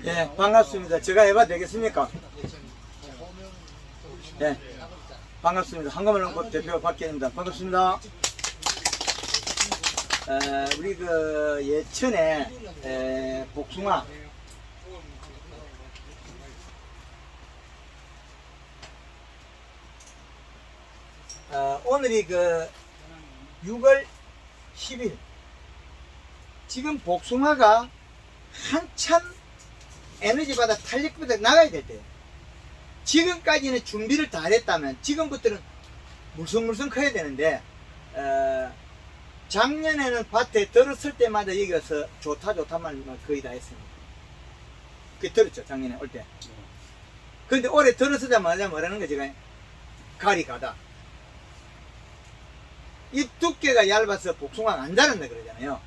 예, 반갑습니다. 제가 해봐도 되겠습니까? 예, 반갑습니다. 한국말농법 대표 박기현입니다. 반갑습니다. 우리 그 예천에 복숭아 오늘이 그 6월 10일 지금 복숭아가 한참 에너지 받아 탄력부터 나가야 될 때예요. 지금까지는 준비를 다 했다면 지금부터는 물성물성 커야 되는데 작년에는 밭에 들었을 때마다 여기 와서 좋다만 거의 다 했습니다. 그게 들었죠, 작년에 올 때. 근데 올해 들었으자마자 뭐라는 거지? 가리 가다. 이 두께가 얇아서 복숭아가 안 자란다 그러잖아요.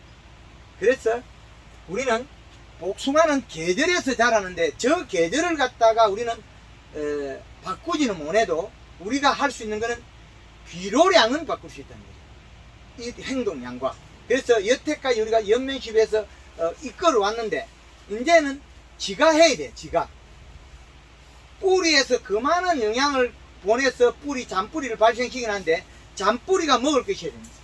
그래서 우리는 복숭아는 계절에서 자라는데 저 계절을 갖다가 우리는 바꾸지는 못해도 우리가 할 수 있는 거는 비료량은 바꿀 수 있다는 거죠. 이 행동량과. 그래서 여태까지 우리가 연면십에서 이끌어 왔는데 이제는 지가 해야 돼. 지가 뿌리에서 그만한 영양을 보내서 잔뿌리를 발생시키긴 한데 잔뿌리가 먹을 것이어야 됩니다.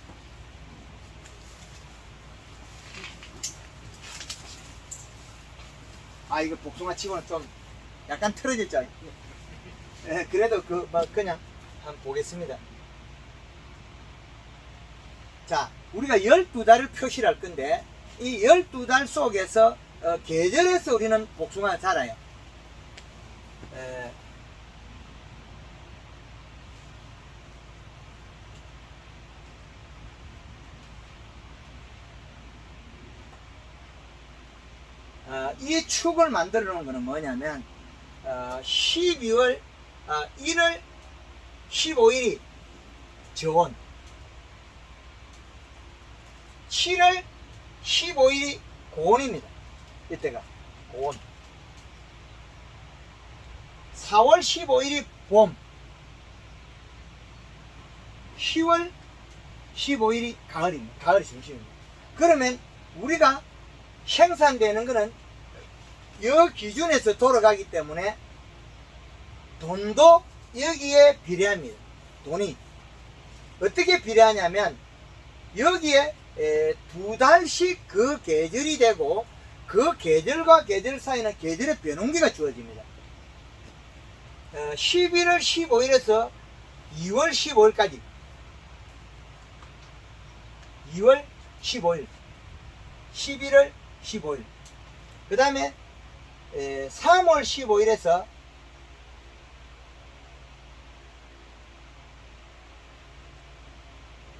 이거 복숭아 치고는 좀 약간 틀어졌죠. 그래도 그냥 한번 보겠습니다. 자, 우리가 12달을 표시를 할 건데 이 12달 속에서 계절에서 우리는 복숭아가 자라요. 이 축을 만들어 놓은 거는 뭐냐면 12월 1월 15일이 저온, 7월 15일이 고온입니다. 이때가 고온. 4월 15일이 봄, 10월 15일이 가을입니다. 가을이 중심입니다. 그러면 우리가 생산되는 것은 이 기준에서 돌아가기 때문에 돈도 여기에 비례합니다. 돈이 어떻게 비례하냐면 여기에 2달씩 그 계절이 되고 그 계절과 계절 사이는 계절의 변동기가 주어집니다. 11월 15일에서 2월 15일까지 2월 15일 11월 15일 그 다음에 3월 15일에서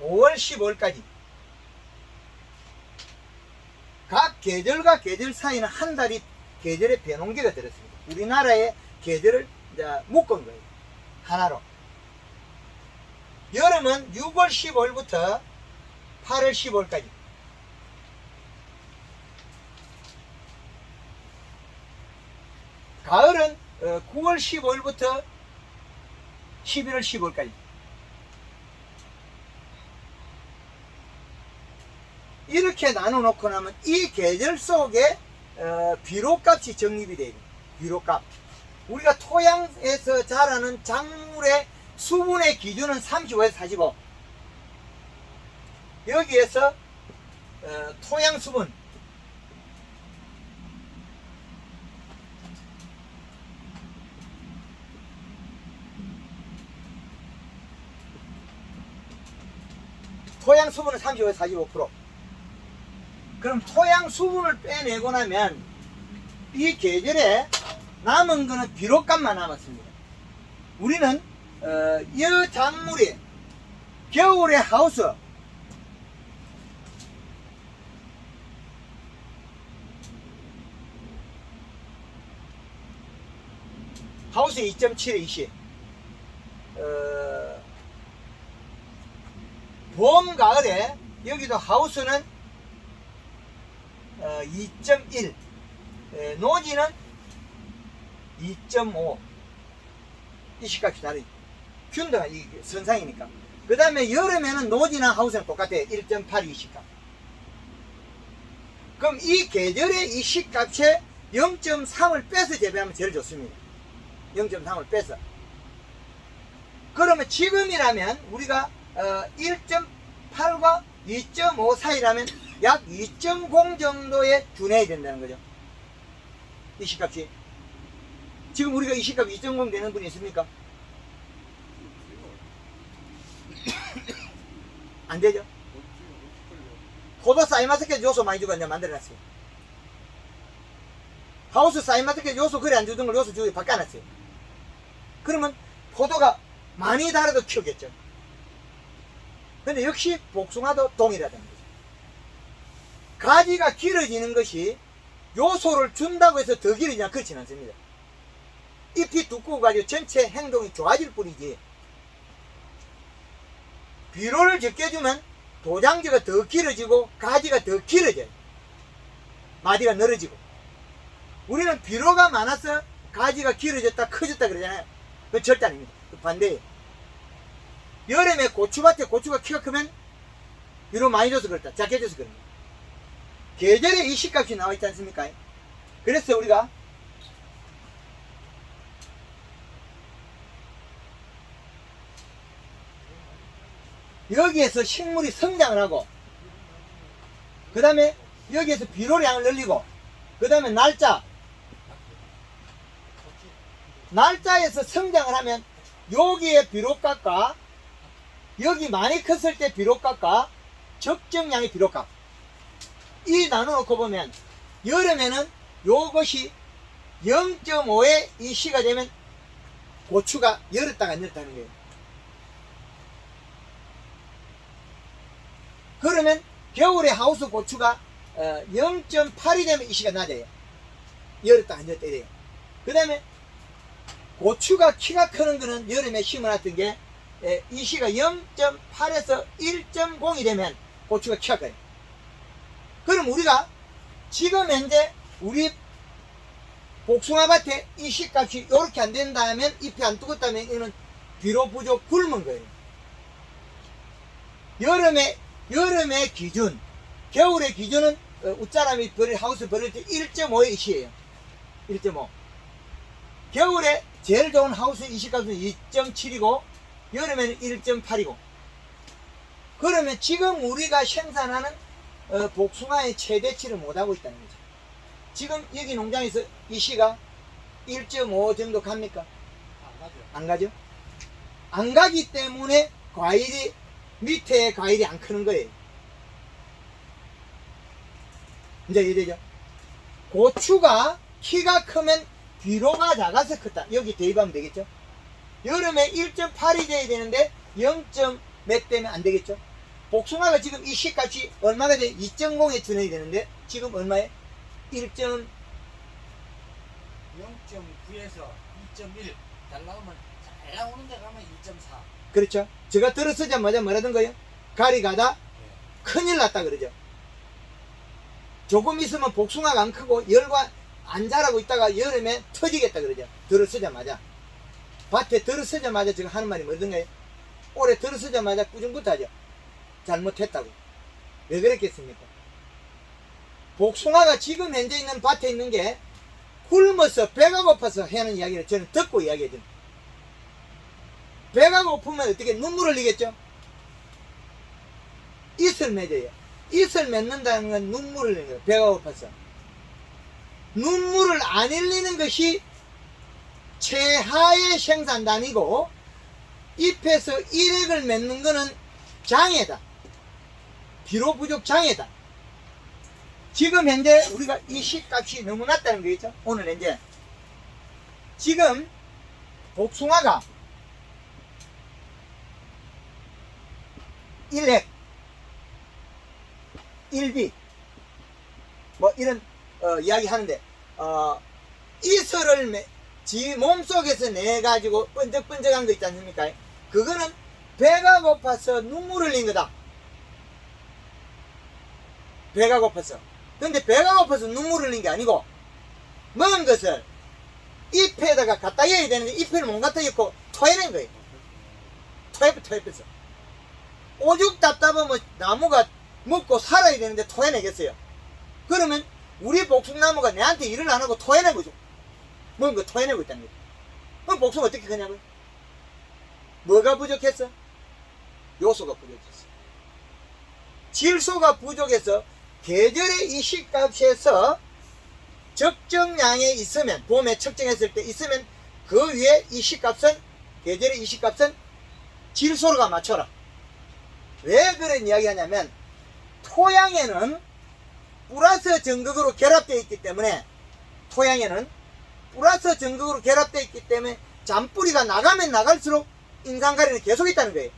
5월 15일까지 각 계절과 계절 사이는 한 달이 계절의 변동기가 들었습니다. 우리나라의 계절을 이제 묶은 거예요. 하나로. 여름은 6월 15일부터 8월 15일까지. 가을은 9월 15일부터 11월 15일까지. 이렇게 나눠놓고 나면 이 계절 속에 비료값이 적립이 돼요. 비료값. 우리가 토양에서 자라는 작물의 수분의 기준은 35에서 45. 여기에서 토양 수분 토양 수분은 35에서 45%. 그럼 토양 수분을 빼내고 나면 이 계절에 남은 거는 비료값만 남았습니다. 우리는 이 작물이 겨울에 하우스 하우스 2.7에 20 봄, 가을에 여기도 하우스는 2.1 노지는 2.5 이식값이 다르죠. 균도가 이 선상이니까. 그 다음에 여름에는 노지나 하우스는 똑같아요. 1.8 이식값. 그럼 이 계절의 이 C값에 0.3을 빼서 재배하면 제일 좋습니다. 0.3을 빼서. 그러면 지금이라면 우리가 1.8과 2.5 사이라면 약 2.0 정도에 준해야 된다는 거죠. 이 C값이. 지금 우리가 이 C값 2.0 되는 분이 있습니까? 안 되죠? 포도 사이마스켓 요소 많이 주고 이제 만들어놨어요. 하우스 사이마스켓 요소 그래 안 주던 걸 요소 주고 바꿔놨어요. 그러면 포도가 많이 달아도 키우겠죠. 근데 역시 복숭아도 동일하다는 거죠. 가지가 길어지는 것이 요소를 준다고 해서 더 길어지냐 그렇지는 않습니다. 잎이 두꺼워 가지고 전체 행동이 좋아질 뿐이지, 비료를 적게 주면 도장지가 더 길어지고 가지가 더 길어져요. 마디가 늘어지고. 우리는 비료가 많아서 가지가 길어졌다 커졌다 그러잖아요. 그건 절대 아닙니다. 그 반대예요. 여름에 고추밭에 고추가 키가 크면 비료 많이 줘서 그렇다, 작게 줘서 그럽니다. 계절에 이 C값이 나와 있지 않습니까? 그래서 우리가 여기에서 식물이 성장을 하고, 그 다음에 여기에서 비료량을 늘리고, 그 다음에 날짜에서 성장을 하면 여기에 비료값과 여기 많이 컸을 때 비료값과 적정량의 비료값 이 나눠놓고 보면 여름에는 요것이 0.5에 이 C가 되면 고추가 열었다가 안 열었다는 거예요. 그러면 겨울에 하우스 고추가 0.8이 되면 이 C가 낮아요. 열었다 안 열었다 이래요. 그 다음에 고추가 키가 크는 거는 여름에 심어놨던 게 이 C가 0.8에서 1.0이 되면 고추가 키가 커요. 그럼 우리가 지금 현재 우리 복숭아밭에 이 C값이 이렇게 안 된다면, 잎이 안 뜨겁다면 이거는 비료 부족 굶은 거예요. 여름의 기준, 겨울의 기준은 웃자람이 하우스 버릴 때 1.5의 이시예요. 1.5. 겨울에 제일 좋은 하우스 이시값은 2.7이고 여름에는 1.8이고. 그러면 지금 우리가 생산하는 복숭아의 최대치를 못하고 있다는 거죠. 지금 여기 농장에서 이시가 1.5 정도 갑니까? 안 가죠. 안 가기 때문에 과일이, 밑에 과일이 안 크는 거예요. 이제 이해되죠? 고추가 키가 크면 비료가 작아서 컸다. 여기 대입하면 되겠죠? 여름에 1.8이 돼야 되는데 0. 몇 되면 안 되겠죠? 복숭아가 지금 이 C값이 얼마가 돼? 2.0에 준해야 되는데 지금 얼마에? 1.9에서 2.1 잘 나오면, 잘 나오는 데 가면 2.4. 그렇죠. 제가 들어서자마자 뭐라던가요? 가리 가다 큰일 났다 그러죠. 조금 있으면 복숭아가 안 크고 열과 안 자라고 있다가 여름에 터지겠다 그러죠. 들어서자마자. 밭에 들어서자마자 지금 하는 말이 뭐던가요? 올해 들어서자마자 꾸중부터 하죠. 잘못했다고. 왜 그랬겠습니까? 복숭아가 지금 현재 있는 밭에 있는 게 굶어서 배가 고파서 하는 이야기를 저는 듣고 이야기해요. 배가 고프면 어떻게 눈물을 흘리겠죠? 이슬 맺어요. 이슬 맺는다는 건 눈물을 흘리는 거예요. 배가 고파서. 눈물을 안 흘리는 것이 최하의 생산단이고, 잎에서 일액을 맺는 것은 장애다. 비료 부족 장애다. 지금 현재 우리가 이 C값이 너무 낮다는 거겠죠? 오늘 현재 지금 복숭아가 1핵 1비 뭐 이런 이야기 하는데, 이슬을 지 몸속에서 내가지고 번쩍번쩍한 거 있지 않습니까? 그거는 배가 고파서 눈물을 흘린 거다. 배가 고파서. 근데 배가 고파서 눈물을 흘린 게 아니고, 먹은 것을 잎에다가 갖다 해야 되는데 잎을 못 갖다 넣고 토해낸 거예요. 토해냈어. 오죽 답답하면 나무가 먹고 살아야 되는데 토해내겠어요. 그러면 우리 복숭나무가 내한테 일을 안 하고 토해내고 있어. 뭔가 토해내고 있다는 거죠. 그럼 복숭아 어떻게 크냐고요? 뭐가 부족했어? 요소가 부족했어. 질소가 부족해서 계절의 이 시값에서 적정량에 있으면, 봄에 측정했을 때 있으면 그 위에 이 시값은, 계절의 이 시값은 질소로가 맞춰라. 왜 그런 이야기 하냐면 토양에는 플러스 전극으로 결합되어 있기 때문에, 토양에는 플러스 전극으로 결합되어 있기 때문에 잔뿌리가 나가면 나갈수록 인산가리는 계속 있다는 거예요.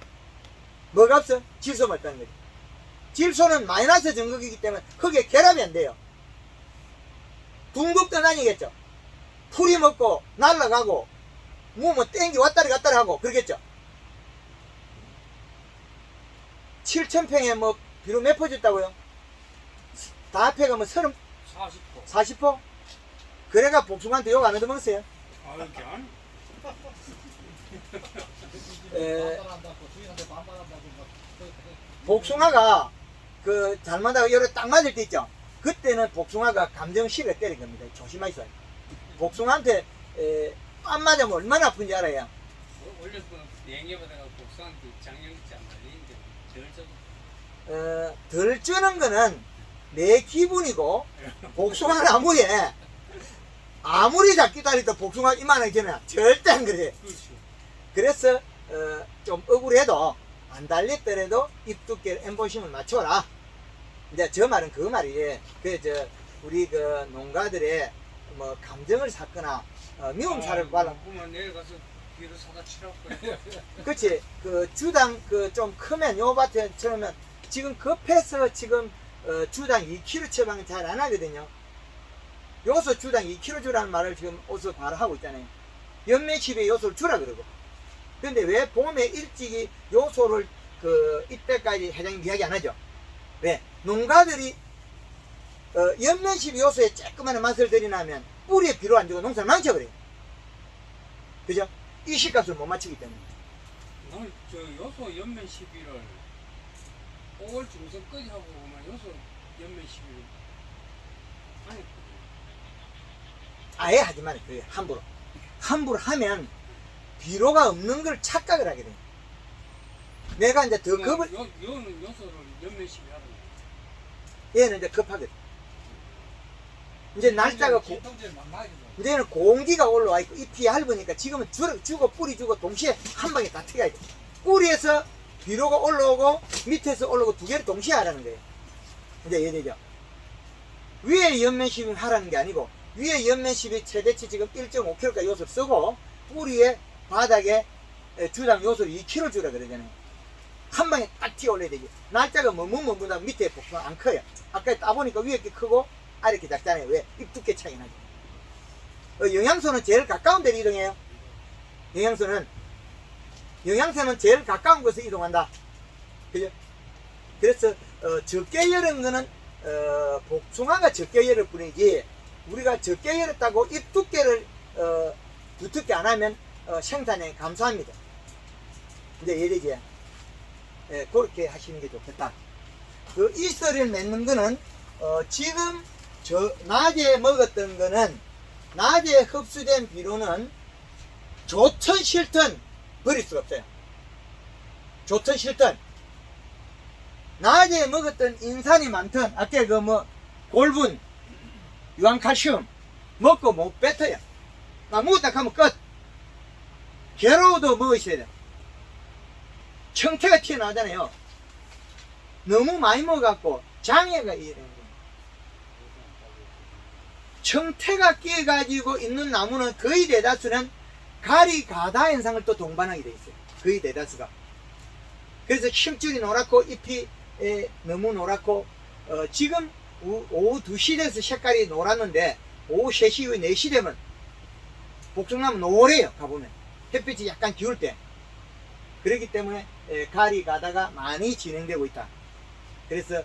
뭐가 없어? 질소만 있다는 거죠. 질소는 마이너스 전극이기 때문에 흙에 결합이 안 돼요. 둥국 떠다니겠죠. 풀이 먹고 날아가고 뭐 땡기 왔다리 갔다리 하고 그러겠죠. 7,000평에 뭐 비료 몇 퍼졌다고요? 다 합해가 뭐 30, 40%. 40%? 그래가 복숭아한테 욕 안 얻어먹었어요. 아, 이렇게 안? 반발한다고 주인한테 반발한다고 막. 복숭아가 그 잘못하고 여러 딱 맞을 때 있죠. 그때는 복숭아가 감정실에 때린 겁니다. 조심하세요. 복숭아한테 안 맞으면 얼마나 아픈지 알아요. 원래 그 냉해보다가 복숭아한테 장염있지 않나? 이런데 덜 덜 쩌는 거는 내 기분이고, 복숭아는 아무리 잡기도 하니까 복숭아 이만하게 되면 절대 안 그래. 그렇죠. 그래서 좀 억울해도 안 달렸더라도 잎 두께 엠보싱을 맞춰라. 이제 저 말은 그 말이에요. 우리 그 농가들의 뭐 감정을 샀거나 미움살을 발라. 보면 내일 가서 비료 사다 치라고 그래. 그치. 그 주당 그 좀 크면 요 밭에 처음에 지금 급해서 지금 주당 2kg 처방은 잘 안 하거든요. 요소 주당 2kg 주라는 말을 지금 어서 바로 하고 있잖아요. 연매십에 요소를 주라 그러고. 근데 왜 봄에 일찍이 요소를 이때까지 회장님 이야기 안 하죠? 왜? 농가들이 연면십 요소에 조그마한 맛을 들이나면 뿌리에 비료 안 주고 농사를 망쳐버려요. 그죠? 이 시값을 못 맞추기 때문에. 나는 저 요소 연면 시비를 5월 중순까지 하고 오면 요소 연면 시비를 안 했거든. 아예 하지 마요. 그게 함부로. 함부로 하면 비료가 없는 걸 착각을 하게 돼요. 내가 이제 더 급을, 요는 요소를 연면 시비 하는 거야. 얘는 이제 급하거든. 이제 날짜가 진통제를 막 맞이죠. 이제는 공기가 올라와 있고 잎이 얇으니까 지금은 주고 뿌리 주고 동시에 한 방에 다 튀어야 돼. 뿌리에서 비료가 올라오고 밑에서 올라오고 두 개를 동시에 하라는 거예요. 이제 이해되죠? 위에 연면십을 하라는 게 아니고, 위에 연면십이 최대치 지금 1.5kg까지 요소를 쓰고 뿌리에 바닥에 주당 요소를 2kg 주라 그러잖아요. 한 방에 딱 튀어 올려야 되지. 날짜가 머뭇머뭇 하면 밑에 복숭아 안 커요. 아까 따보니까 위에 게 크고 아래 게 작잖아요. 왜? 잎 두께 차이 나죠. 영양소는 제일 가까운 데로 이동해요. 영양소는 제일 가까운 곳에 이동한다. 그죠? 그래서 적게 열은 거는 복숭아가 적게 열을 뿐이지, 우리가 적게 열었다고 잎 두께를 두텁게 안 하면 생산량이 감소합니다. 이제 이해되지? 그렇게 하시는 게 좋겠다. 그 이슬을 맺는 거는 지금 낮에 먹었던 거는, 낮에 흡수된 비료는 좋든 싫든 버릴 수가 없어요. 좋든 싫든. 낮에 먹었던 인산이 많든, 아까 골분, 유황칼슘 먹고 못 뱉어요. 먹었다 하면 끝. 괴로워도 먹으셔야 돼요. 청태가 튀어나오잖아요. 너무 많이 먹어갖고 장애가 이래요. 청태가 끼어가지고 있는 나무는 거의 대다수는 가리가다 현상을 또 동반하게 돼 있어요. 거의 대다수가. 그래서 힘줄이 노랗고 잎이 너무 노랗고, 지금 오후 2시 돼서 색깔이 노랗는데 오후 3시 이후에 4시 되면 복숭나무 노래요. 가보면 햇빛이 약간 기울 때. 그렇기 때문에 가리가다가 많이 진행되고 있다. 그래서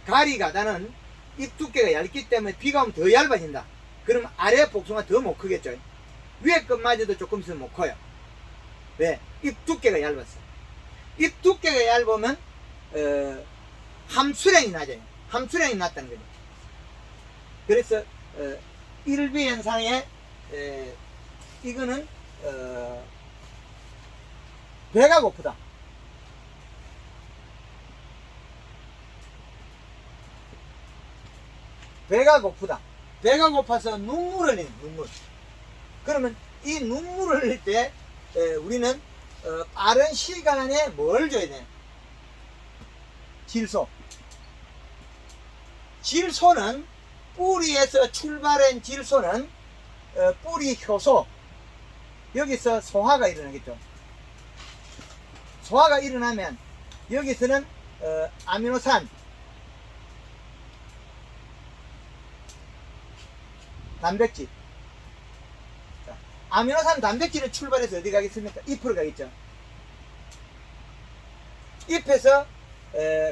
가리가다는 잎 두께가 얇기 때문에 비가 오면 더 얇아진다. 그럼 아래 복숭아 더 못 크겠죠. 위에 것마저도 조금 있으면 못 커요. 왜? 잎 두께가 얇았어. 잎 두께가 얇으면 함수량이 낮아요. 함수량이 낮다는 거죠. 그래서 1비 현상에 이거는 배가 고프다. 배가 고프다. 배가 고파서 눈물을 흘리는 눈물. 그러면 이 눈물을 흘릴 때 우리는 빠른 시간에 뭘 줘야 돼? 질소. 질소는 뿌리에서 출발한 질소는 뿌리 효소. 여기서 소화가 일어나겠죠. 소화가 일어나면 여기서는 아미노산, 단백질. 자, 아미노산 단백질은 출발해서 어디 가겠습니까? 잎으로 가겠죠. 잎에서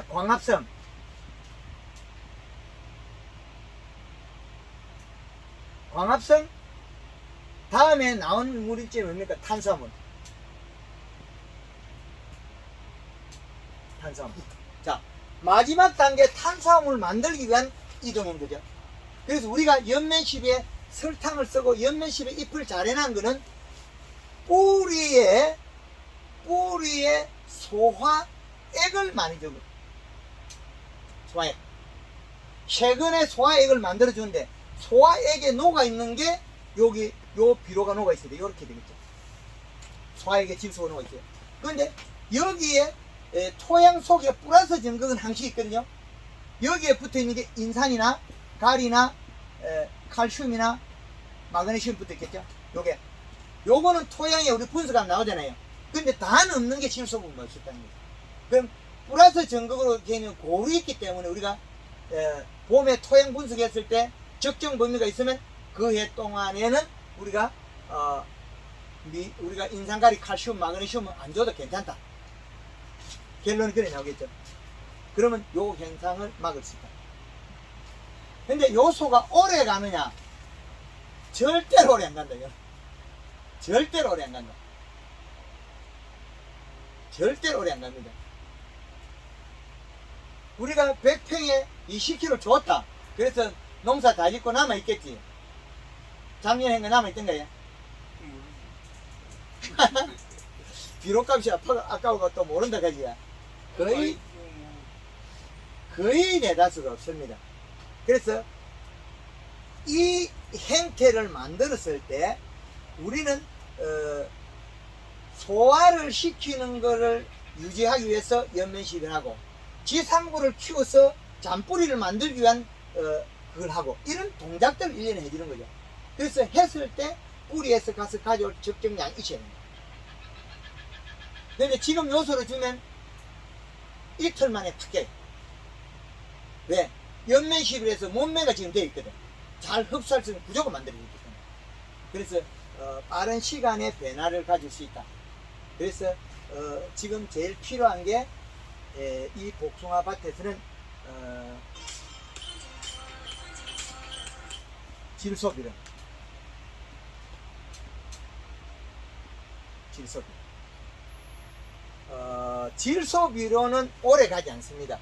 광합성, 광합성 다음에 나온 물질이 뭡니까? 탄수화물. 탄수화물. 자, 마지막 단계 탄수화물 만들기 위한 이동인 거죠. 그래서 우리가 연면십에 설탕을 쓰고 연면십에 잎을 잘 해놓은 거는 뿌리에 소화액을 많이 주고, 소화액. 최근에 소화액을 만들어 주는데 소화액에 녹아 있는 게 여기 요 비료가 녹아 있어야 돼. 이렇게 되겠죠. 소화액에 질소가 녹아 있어요. 그런데 여기에 토양 속에 플러스 증거근 항식이 있거든요. 여기에 붙어 있는 게 인산이나 가리나 칼슘이나 마그네슘 붙어 있겠죠. 요거는 토양에 우리 분석하면 나오잖아요. 근데 다 넣는 게 질소분만 있었다는 거죠. 그럼 플러스 증거근으로 되는 골이 있기 때문에 우리가 봄에 토양 분석했을 때 적정 범위가 있으면 그 해 동안에는 우리가 인산가리, 칼슘, 마그네슘 안 줘도 괜찮다. 결론이 그래 나오겠죠. 그러면 요 현상을 막을 수 있다. 근데 요소가 오래 가느냐? 절대로 오래 안 간다. 절대로 오래 안 간다. 절대로 오래 안 갑니다. 우리가 100평에 20kg 줬다. 그래서 농사 다 짓고 남아있겠지. 작년에 한 거 남아있던 거야. 비료값이 아까워가 또 모른다 가지야. 거의 대다수가 없습니다. 그래서 이 행태를 만들었을 때 우리는 소화를 시키는 것을 유지하기 위해서 연면시비를 하고 지상구를 키워서 잔뿌리를 만들기 위한 그걸 하고 이런 동작들을 1년에 해주는 거죠. 그래서 했을 때 뿌리에서 가서 가져올 적정량이 있어야 됩니다. 근데 지금 요소를 주면 이틀 만에 탁 깨요. 왜? 연면시비를 해서 몸매가 지금 되어 있거든. 잘 흡수할 수 있는 구조가 만들어지기 때문에. 그래서 빠른 시간에 변화를 가질 수 있다. 그래서 지금 제일 필요한 게 이 복숭아 밭에서는 질소비료. 질소비료는 오래 가지 않습니다.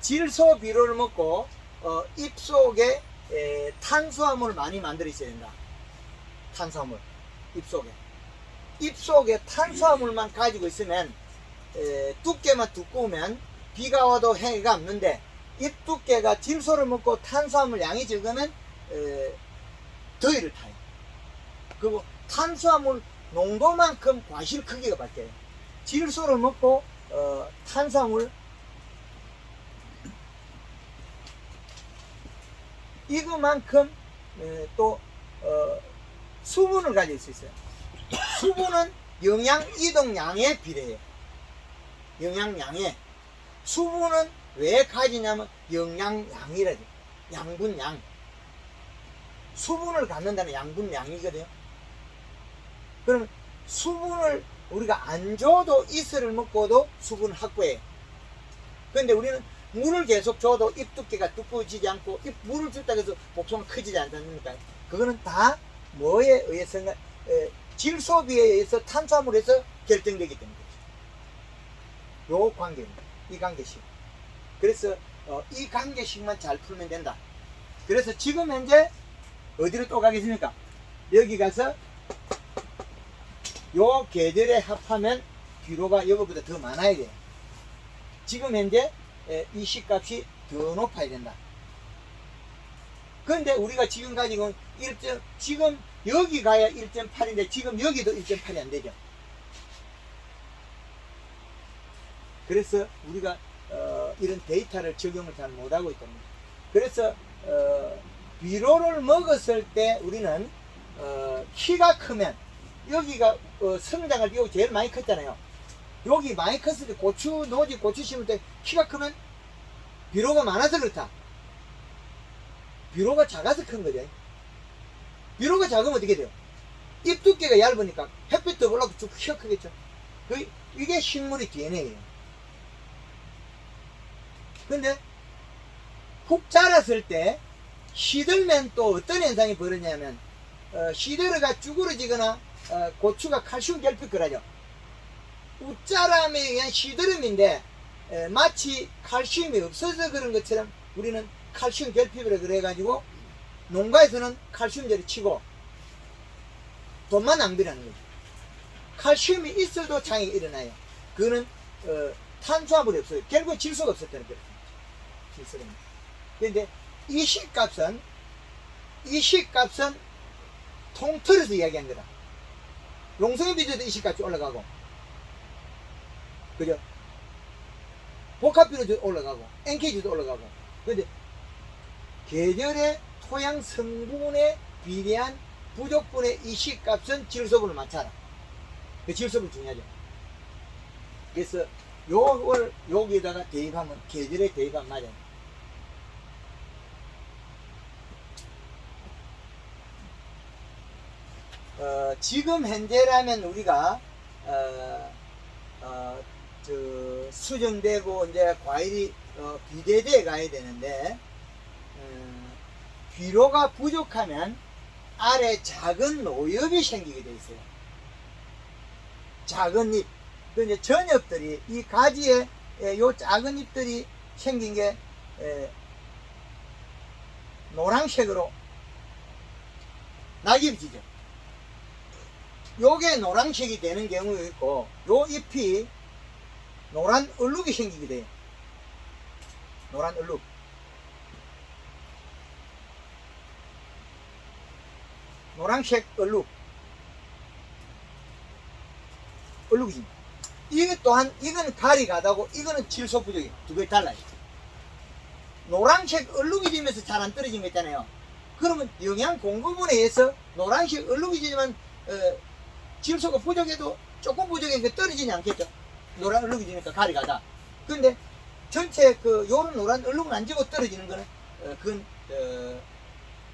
질소비료를 먹고 잎 속에 탄수화물을 많이 만들어 있어야 된다. 탄수화물 잎 속에 탄수화물만 가지고 있으면 두께만 두꺼우면 비가 와도 해가 없는데 잎 두께가 질소를 먹고 탄수화물 양이 적으면 더위를 타요. 그리고 탄수화물 농도만큼 과실 크기가 바뀌어요. 질소를 먹고 탄수화물 이거만큼 또 수분을 가질 수 있어요. 수분은 영양 이동량에 비례해요. 영양량에. 수분은 왜 가지냐면 영양량이라죠. 양분량. 수분을 갖는다는 양분량이거든요. 그러면 수분을 우리가 안 줘도 이슬을 먹고도 수분을 확보해요. 그런데 우리는 물을 계속 줘도 잎 두께가 두꺼워지지 않고 물을 줬다고 해서 복숭아가 커지지 않지 않습니까? 그거는 다 뭐에 의해서인가? 질소비에 의해서 탄수화물에서 결정되기 때문에 요 관계입니다. 이 관계식. 그래서 이 관계식만 잘 풀면 된다. 그래서 지금 현재 어디로 또 가겠습니까? 여기 가서 요 계절에 합하면 비료가 이거보다 더 많아야 돼요. 지금 현재 이 시값이 더 높아야 된다. 그런데 우리가 지금 가지고 지금 여기 가야 1.8인데 지금 여기도 1.8이 안 되죠. 그래서 우리가 이런 데이터를 적용을 잘 못하고 있답니다. 그래서 비료를 먹었을 때 우리는 키가 크면 여기가 성장할 때 여기 제일 많이 컸잖아요. 여기 많이 컸을 때 고추 심을 때 키가 크면 비료가 많아서 그렇다. 비료가 작아서 큰 거죠. 비료가 작으면 어떻게 돼요? 잎 두께가 얇으니까 햇빛 더 올라오고 쭉 키가 크겠죠. 이게 식물의 DNA예요. 근데 훅 자랐을 때 시들면 또 어떤 현상이 벌어지냐면 시들어가 쭈그러지거나 고추가 칼슘 결핍을 하죠. 웃자람에 의한 시들음인데 마치 칼슘이 없어서 그런 것처럼 우리는 칼슘 결핍이라 그래가지고 농가에서는 칼슘제를 치고 돈만 낭비하는 거죠. 칼슘이 있어도 장애가 일어나요. 그거는 탄수화물이 없어요. 결국은 질소가 없었다는 거예요. 질소는. 그런데 이 시값은 통틀어서 이야기한 거다. 용성의 비료도 이 시값이 올라가고, 그죠? 복합비료도 올라가고, NK주도 올라가고. 그런데 계절의 토양 성분에 비례한 부족분의 이 시값은 질소분을 맞춰라. 그 질소분 중요하죠. 그래서 요걸 여기에다가 대입하면 계절에 대입하면 맞아요. 지금 현재라면 우리가 수정되고 이제 과일이 비대대에 가야 되는데 비료가 부족하면 아래 작은 노엽이 생기게 돼 있어요. 작은 잎. 그 이제 전엽들이 이 가지에 요 작은 잎들이 생긴 게 노란색으로 낙엽이 지죠. 요게 노란색이 되는 경우가 있고, 요 잎이 노란 얼룩이 생기게 돼요. 노란 얼룩. 노란색 얼룩이지. 이거 또한, 이거는 가리 가다고, 이거는 질소 부족이에요. 두 개 달라요. 노란색 얼룩이 지면서 잘 안 떨어진 거 있잖아요. 그러면 영양 공급원에 의해서 노란색 얼룩이 지면, 질소가 부족해도 조금 부족해서 떨어지지 않겠죠. 노란 얼룩이 지니까 가리 가다. 근데 전체 요런 노란 얼룩은 안 지고 떨어지는 거는, 그건,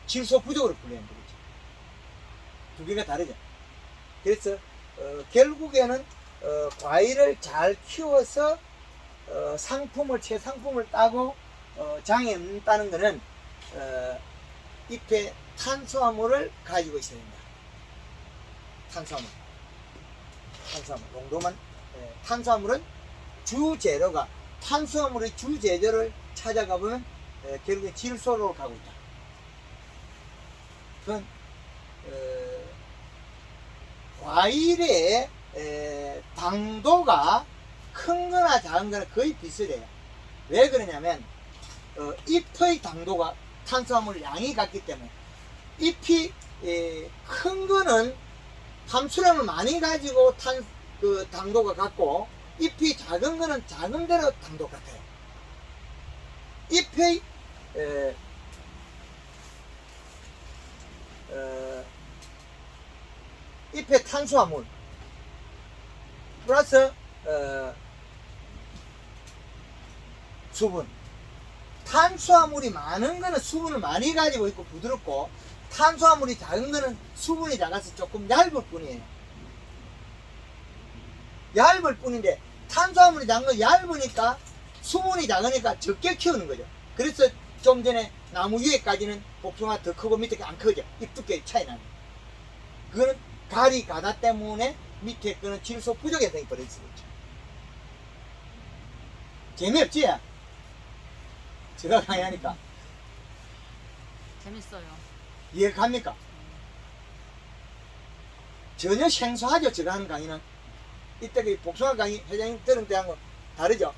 질소 부족으로 불리는 거죠. 두 개가 다르죠. 그래서 결국에는 과일을 잘 키워서 최상품을 따고 장애 없다는 것은 잎에 탄수화물을 가지고 있어야 된다. 탄수화물 농도만. 탄수화물은 주재료가 탄수화물의 주재료를 찾아가 보면 결국에 질소로 가고 있다. 그건 과일의 당도가 큰 거나 작은 거나 거의 비슷해요. 왜 그러냐면 잎의 당도가 탄수화물 양이 같기 때문에 잎이 큰 거는 함수량을 많이 가지고 당도가 같고, 잎이 작은 거는 작은 대로 당도가 같아요. 잎의 잎의 탄수화물 플러스 수분. 탄수화물이 많은 거는 수분을 많이 가지고 있고 부드럽고, 탄수화물이 작은 거는 수분이 작아서 조금 얇을 뿐이에요. 얇을 뿐인데, 탄수화물이 작은 건 얇으니까 수분이 작으니까 적게 키우는 거죠. 그래서 좀 전에 나무 위에까지는 복숭아 더 크고 밑에 안 크죠. 잎 두께 차이 나는. 그거는 가리 가다 때문에 밑에 거는 질소 부족 현상이 벌어질 수 있죠. 재미없지? 제가 강의하니까. 재밌어요. 이해 갑니까? 전혀 생소하죠. 제가 하는 강의는. 이때 그 복숭아 강의 회장님 들은 때하고 다르죠?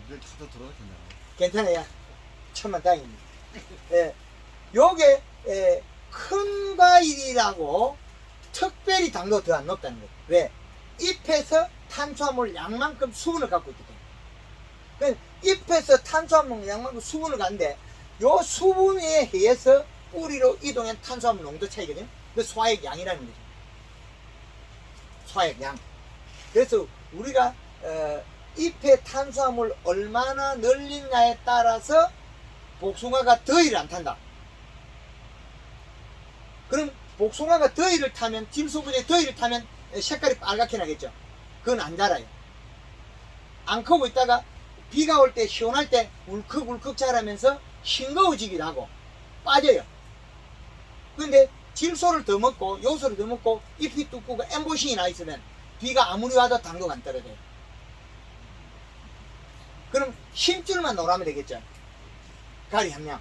이제 차도 들어갈 텐데. 괜찮아요. 천만 다행입니다. 예, 요게 큰 과일이라고 특별히 당도가 더 안 높다는 거예요. 왜? 잎에서 탄수화물 양만큼 수분을 갖고 있기 때문에. 잎에서 탄수화물 양만큼 수분을 갖는데 요 수분에 의해서 뿌리로 이동한 탄수화물 농도 차이거든요. 그 소화액 양이라는 거죠. 소화액 양. 그래서 우리가 잎의 탄수화물 얼마나 늘리냐에 따라서 복숭아가 더위를 안 탄다. 그럼 복숭아가 더위를 타면 질소분의 더위를 타면 색깔이 빨갛게 나겠죠. 그건 안 자라요. 안 크고 있다가 비가 올 때 시원할 때 울컥울컥 자라면서 싱거워지기도 하고 빠져요. 그런데 질소를 더 먹고 요소를 더 먹고 잎이 두껍고 엠보싱이 나 있으면 비가 아무리 와도 당도가 안 떨어져요. 그럼 힘줄만 노라면 되겠죠. 가리 함량.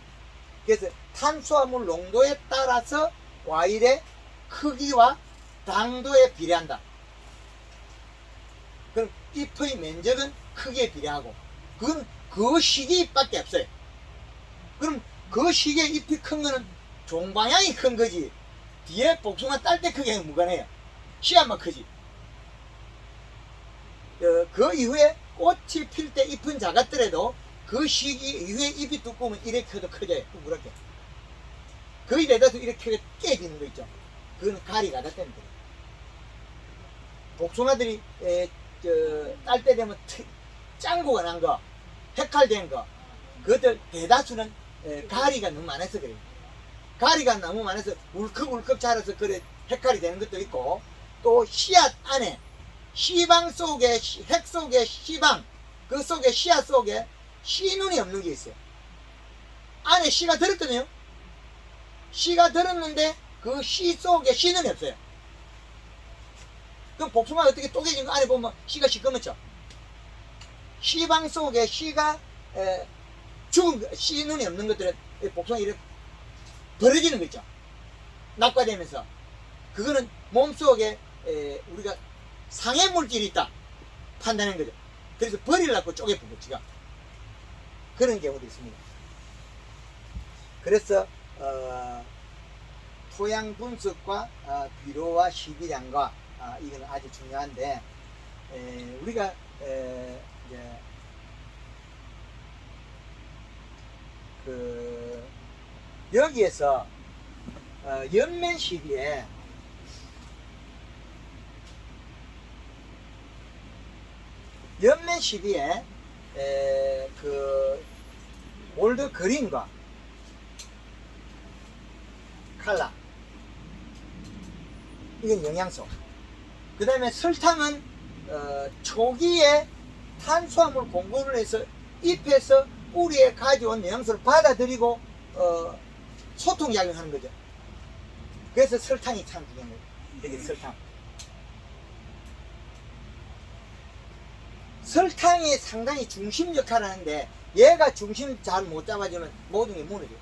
그래서 탄수화물 농도에 따라서 과일의 크기와 당도에 비례한다. 그럼 잎의 면적은 크기에 비례하고 그건 그 시기밖에 없어요. 그럼 그 시기에 잎이 큰 거는 종방향이 큰 거지 뒤에 복숭아 딸 때 크기는 무관해요. 씨앗만 크지. 그 이후에 꽃이 필 때 잎은 작았더라도 그 시기 이후에 잎이 두꺼우면 이렇게 커도 커져요. 그렇게 거의 대다수 이렇게 깨지는 거 있죠. 그건 가리가 다 때문에 그래요. 복숭아들이 딸 때 되면 짱구가 난 거, 헷갈된 거, 그것들 대다수는 가리가 너무 많아서 그래요. 가리가 너무 많아서 울컥울컥 자라서 그래 헷갈이 되는 것도 있고, 또 씨앗 안에 씨방 속에 핵 속에 씨방 그 속에 씨앗 속에 씨눈이 없는 게 있어요. 안에 씨가 들었거든요. 씨가 들었는데 그 씨 속에 씨눈이 없어요. 그럼 복숭아가 어떻게 쪼개진 거 안에 보면 씨가 시꺼멓죠. 씨방 속에 씨가 죽은 씨눈이 없는 것들은 복숭아 이렇게 벌어지는 거 있죠. 낙과되면서 그거는 몸속에 우리가 상해 물질이 있다 판단하는 거죠. 그래서 버리려고 쪼개보고 지가 그런 경우도 있습니다. 그래서 토양 분석과 비료와 식이량과 이건 아주 중요한데 우리가 이제 여기에서 연면 시비에 골드 그린과 칼라 이건 영양소. 그 다음에 설탕은 초기에 탄수화물 공급을 해서 잎에서 뿌리에 가져온 영양소를 받아들이고 소통작용하는 거죠. 그래서 설탕이 참 중요한 거예요. 이게 설탕. 설탕이 상당히 중심 역할을 하는데 얘가 중심 잘 못 잡아주면 모든 게 무너져요.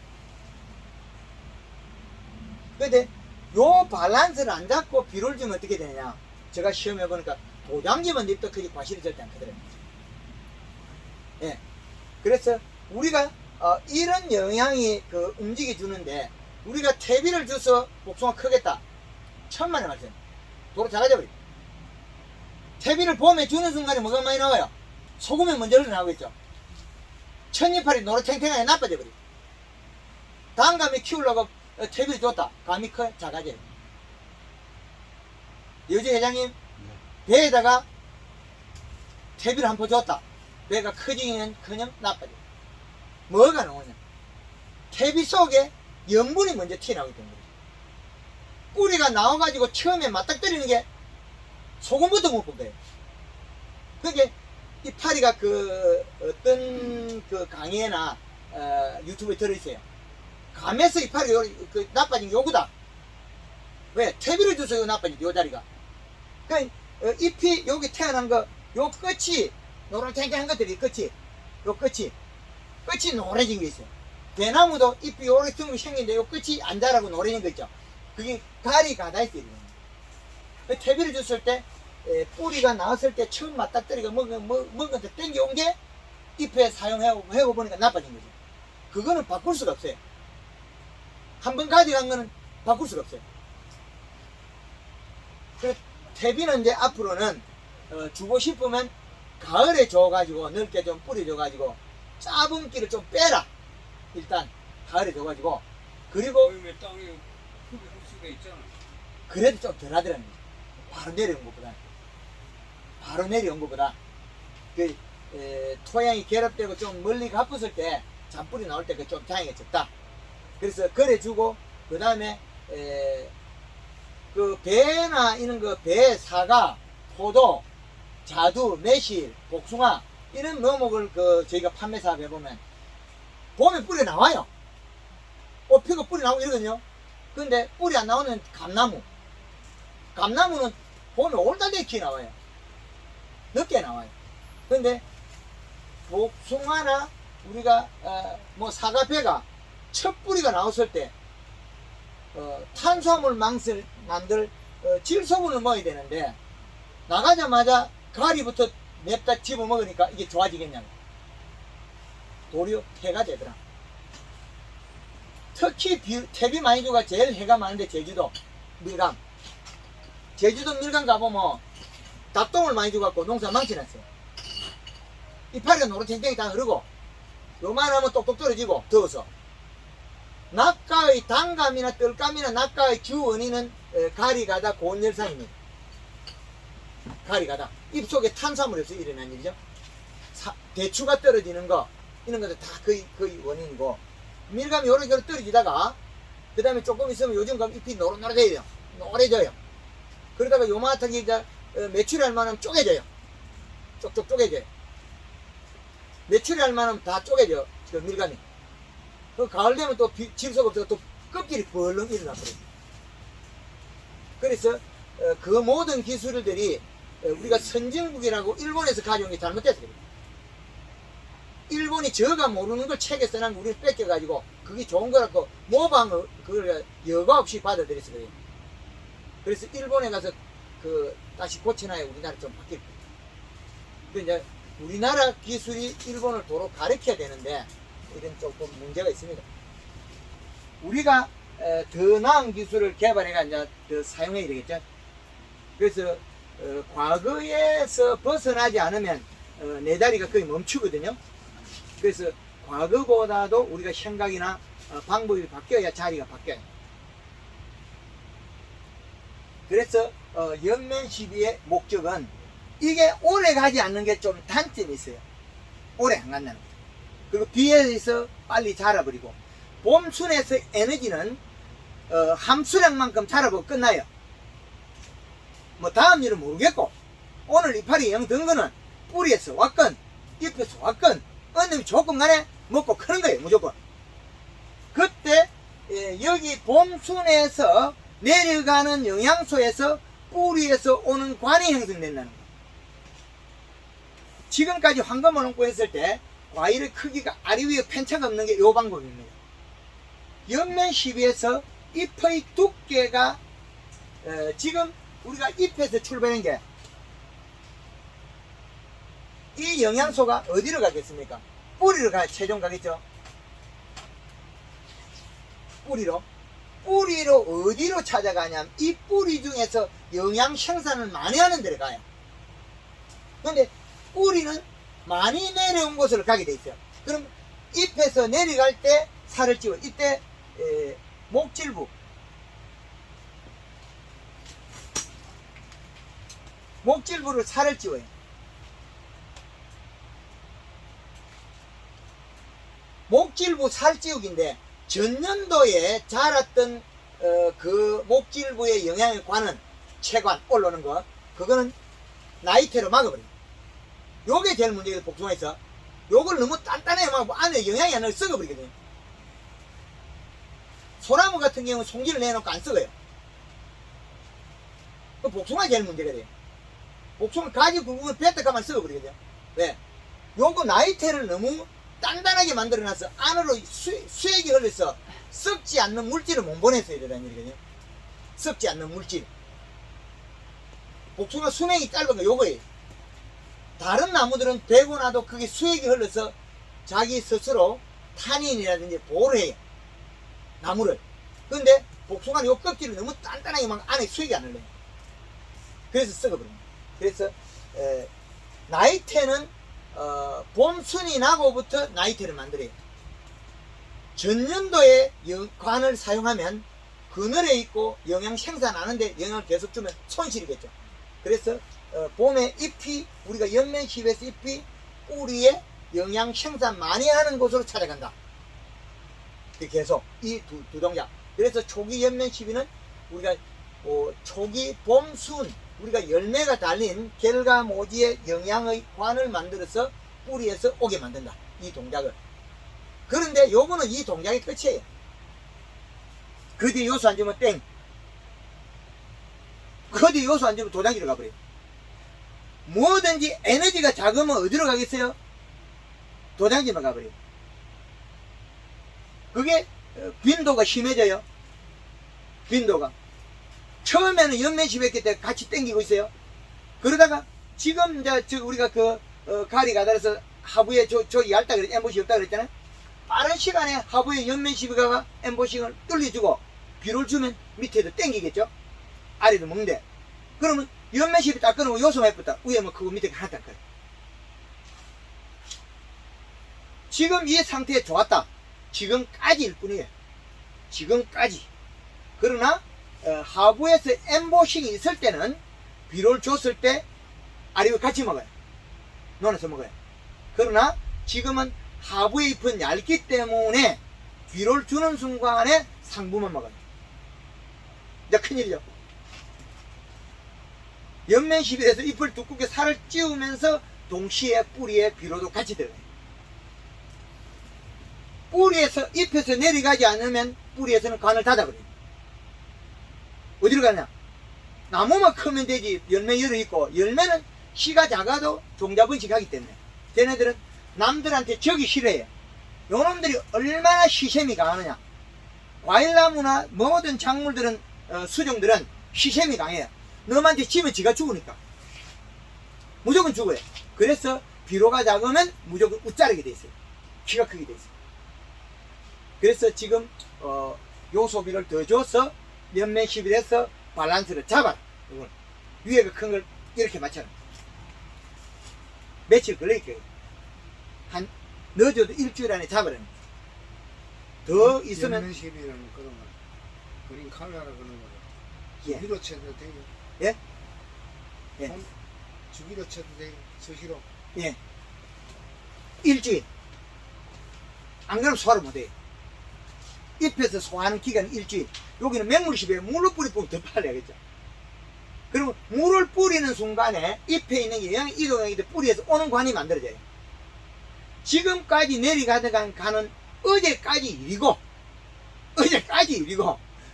근데 요 밸런스를 안 잡고 비료를 주면 어떻게 되느냐. 제가 시험해 보니까 도장지만 잎도 크지 과실이 절대 안 크더래요. 예. 그래서 우리가 이런 영향이 움직여 주는데 우리가 퇴비를 줘서 복숭아 크겠다. 천만의 말씀. 도로 작아져 버려. 퇴비를 봄에 주는 순간에 뭐가 많이 나와요? 소금이 먼저 흘러나오겠죠. 첫잎알이 노릇탱탱하게 나빠져 버려. 다음 감이 키우려고 퇴비를 줬다. 감이 커 작아져요. 여주 회장님 배에다가 퇴비를 한 포 줬다. 배가 커지기는 그냥 나빠져. 뭐가 나오냐? 퇴비 속에 염분이 먼저 튀어나오기 때문에 뿌리가 나와가지고 처음에 맞닥뜨리는 게 소금부터 먹고 그래요. 그게 이 파리가 어떤 강의나 유튜브에 들어있어요. 감에서 이 파리가 나빠진 게 요거다. 왜? 퇴비를 줘서 나빠진 요 자리가. 그러니까 잎이 여기 태어난 거, 요 끝이 노란탱탱한 것들이 끝이, 요 끝이 노래진 게 있어요. 대나무도 잎이 요렇게 둥근 생긴데 요 끝이 안 자라고 노래진 거 있죠. 그게 가리 가다있어. 그 퇴비를 줬을 때 뿌리가 나왔을 때 처음 맞닥뜨리가 먹은 데 땡겨온 게 잎에 사용하고 보니까 나빠진 거죠. 그거는 바꿀 수가 없어요. 한번 가져간 거는 바꿀 수가 없어요. 그 퇴비는 이제 앞으로는 주고 싶으면 가을에 줘가지고 넓게 좀 뿌려줘가지고 짧은 끼를 좀 빼라. 일단 가을에 줘가지고 그리고 그러면 땅에 흙이 흡수돼 있잖아. 그래도 좀 덜 하더라는 거죠. 바로 내려온 것보다 그 토양이 괴롭되고 좀 멀리 가pus을 때 잔뿌리 나올 때 그 좀 장애가 적다. 그래서 그래주고 그 다음에 그 배나 이런 거 배, 사과, 포도, 자두, 매실, 복숭아 이런 묘목을 그 저희가 판매 사업 해보면 봄에 뿌리 나와요. 꽃 피고 뿌리 나오고 이러거든요. 근데 뿌리 안 나오는 감나무는 봄에 올달에 키 나와요. 늦게 나와요. 근데 복숭아나 우리가 뭐 사과배가 첫 뿌리가 나왔을 때 탄수화물 만들 질소분을 먹어야 되는데 나가자마자 가리부터 냅다 집어먹으니까 이게 좋아지겠냐고. 도리어 해가 되더라. 특히 퇴비 많이 주가 제일 해가 많은데 제주도 밀감. 제주도 밀감 가보면 닭똥을 많이 주갖고 농사 망쳐놨어요. 이파리가 노릇탱탱이 다 흐르고 요만하면 똑똑 떨어지고 더워서. 낙가의 단감이나 뜰감이나 낙가의 주 원인은 가리가다 고온열상입니다. 가리가다 입속에 탄수화물이 없어 일어난 일이죠. 대추가 떨어지는 거 이런 것도 다 거의 원인이고 밀감이 요렇게 떨어지다가 그 다음에 조금 있으면 요즘 가면 잎이 노릇노릇해요. 노래져요. 그러다가 요만하게 이제 매출이 할 만하면 쪼개져요. 쪽쪽 쪼개져요. 매출이 할 만하면 다 쪼개져. 그 밀감이. 그 가을 되면 또 질소가 없어서 또 껍질이 벌렁 일어나버려요. 그래서 그 모든 기술들이 우리가 선진국이라고 일본에서 가져온 게 잘못돼서 그래요. 일본이 저가 모르는 걸 책에 써놓은 거 우리를 뺏겨가지고 그게 좋은 거라고 모방을 그걸 여과 없이 받아들여서 그래요. 그래서 일본에 가서 다시 고쳐놔야 우리나라 좀 바뀔 거예요. 그 이제 우리나라 기술이 일본을 도로 가르쳐야 되는데 이런 조금 문제가 있습니다. 우리가 더 나은 기술을 개발해가 이제 더 사용해야 되겠죠. 그래서 과거에서 벗어나지 않으면 내 다리가 거의 멈추거든요. 그래서 과거보다도 우리가 생각이나 방법이 바뀌어야 자리가 바뀌어요. 그래서 연면 시비의 목적은 이게 오래 가지 않는 게 좀 단점이 있어요. 오래 안 간다는 거죠. 그리고 비에서 빨리 자라버리고 봄순에서 에너지는 함수량만큼 자라보고 끝나요. 뭐 다음 일은 모르겠고 오늘 이파리 영 든 거는 뿌리에서 왔건 잎에서 왔건 어느 놈이 조금 간에 먹고 크는 거예요. 무조건. 그때 여기 봄순에서 내려가는 영양소에서 뿌리에서 오는 관이 형성된다는 거예요. 지금까지 황금을 얹고 했을 때 과일의 크기가 아래 위에 편차가 없는 게 이 방법입니다. 옆면 시비에서 잎의 두께가 지금 우리가 잎에서 출발한 게 이 영양소가 어디로 가겠습니까? 뿌리로 최종 가겠죠? 뿌리로 어디로 찾아가냐면 이 뿌리 중에서 영양 생산을 많이 하는 데로 가요. 근데 뿌리는 많이 내려온 곳으로 가게 돼 있어요. 그럼 잎에서 내려갈 때 살을 찌워. 이때 목질부를 살을 찌워요. 목질부 살찌우기인데 전년도에 자랐던 그 목질부의 영양에 관한 체관 올라오는 거 그거는 나이테로 막아버려요. 요게 제일 문제예요. 복숭아에서 요걸 너무 단단해요. 막 안에 영양이 안 나고 썩어버리거든요. 소나무 같은 경우는 송지를 내놓고 안 썩어요. 그 복숭아 제일 문제가 돼요. 복숭아 가지 부분을 뺐다 가면 썩어버리거든요. 왜? 요거 나이테를 너무 단단하게 만들어놔서 안으로 수액이 흘러서 썩지 않는 물질을 못 보내서 이러는 일이거든요. 썩지 않는 물질. 복숭아 수명이 짧은 거 요거예요. 다른 나무들은 되고 나도 그게 수액이 흘러서 자기 스스로 탄닌이라든지 보호를 해요. 나무를. 근데 복숭아는 요 껍질이 너무 단단하게 막 안에 수액이 안 흘러요. 그래서 썩어버립니다. 그래서 나이테는 봄순이 나고부터 나이테를 만들어요. 전년도에 관을 사용하면 그늘에 있고 영양 생산하는데 영향을 계속 주면 손실이겠죠. 그래서 봄에 잎이 우리가 연면십에서 잎이 뿌리에 영양 생산 많이 하는 곳으로 찾아간다. 계속 이 두 동작. 그래서 초기 연면시비는 우리가 초기 봄순 우리가 열매가 달린 결과모지의 영양의 관을 만들어서 뿌리에서 오게 만든다. 이 동작을. 그런데 요거는 이 동작이 끝이에요. 그 뒤에 요소 안 주면 땡. 그 뒤에 요소 안 주면 도장지로 가버려요. 뭐든지 에너지가 작으면 어디로 가겠어요? 도장지로 가버려요. 그게 빈도가 심해져요. 빈도가. 처음에는 연면십했기 때문에 같이 땡기고 있어요. 그러다가 지금 이제 우리가 가리 가다라서 하부에 저 얇다 그랬, 엠보싱 없다 그랬잖아요. 빠른 시간에 하부에 연면십이가 엠보싱을 뚫려주고 비를 주면 밑에도 땡기겠죠. 아래도 먹는데. 그러면 연면십이 딱 끊으면 요소만 예쁘다. 위에 뭐 그거 밑에 하나 딱 거예요. 지금 이 상태에 좋았다. 지금까지일 뿐이에요. 지금까지. 그러나 하부에서 엠보싱이 있을 때는 비료를 줬을 때 아래와 같이 먹어요. 논에서 먹어요. 그러나 지금은 하부의 잎은 얇기 때문에 비료를 주는 순간에 상부만 먹어요. 이제 큰일이죠. 연면십일에서 잎을 두껍게 살을 찌우면서 동시에 뿌리에 비료도 같이 들어가요. 뿌리에서 잎에서 내려가지 않으면 뿌리에서는 관을 닫아버려요. 어디로 가냐? 나무만 크면 되지. 열매 열어 있고 열매는 씨가 작아도 종자분식하기 때문에 쟤네들은 남들한테 적이 싫어해요. 요놈들이 얼마나 시샘이 강하느냐. 과일나무나 모든 작물들은 수종들은 시샘이 강해요. 너한테 치면 지가 죽으니까 무조건 죽어요. 그래서 비료가 작으면 무조건 웃자르게 돼 있어요. 키가 크게 돼 있어요. 그래서 지금 요소비를 더 줘서 연면십일에서 밸런스를 잡아라. 이걸 위에가 큰 걸 이렇게 맞춰라. 며칠 걸릴 거예요. 한 늦어도 일주일 안에 잡으라는 거예요. 더 있으면 연면십이라는 그런 거 그린 카메라 그런 거죠. 예. 주기로 쳐도 돼요. 예? 예. 주기로 쳐도 돼요. 수시로. 예. 일주일. 안 그러면 소화를 못해요. 잎에서 소화하는 기간은 일주일. 여기는 맹물십에 물을 뿌리 뿌리면 더 빨리 하겠죠. 그러면 물을 뿌리는 순간에 잎에 있는 게 영양 이동이 돼 뿌리에서 오는 관이 만들어져요. 지금까지 내려가던 간은 어제까지 일이고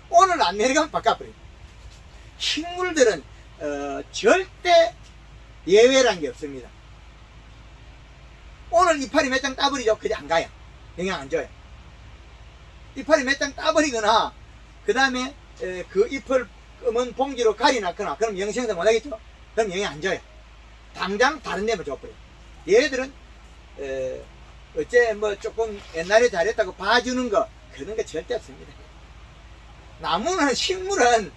오늘 안 내려가면 바꿔버려요. 식물들은 절대 예외란 게 없습니다. 오늘 이파리 몇 장 따버리죠. 그냥 안 가요. 영향 안 줘요. 이파리 몇 장 따버리거나 그 다음에 그 잎을 검은 봉지로 가리놨거나 그럼 영생도 못하겠죠. 그럼 영향 안 줘요. 당장 다른 데만 줘버려요. 얘들은 어째 뭐 조금 옛날에 잘했다고 봐주는 거 그런 거 절대 없습니다. 나무는 식물은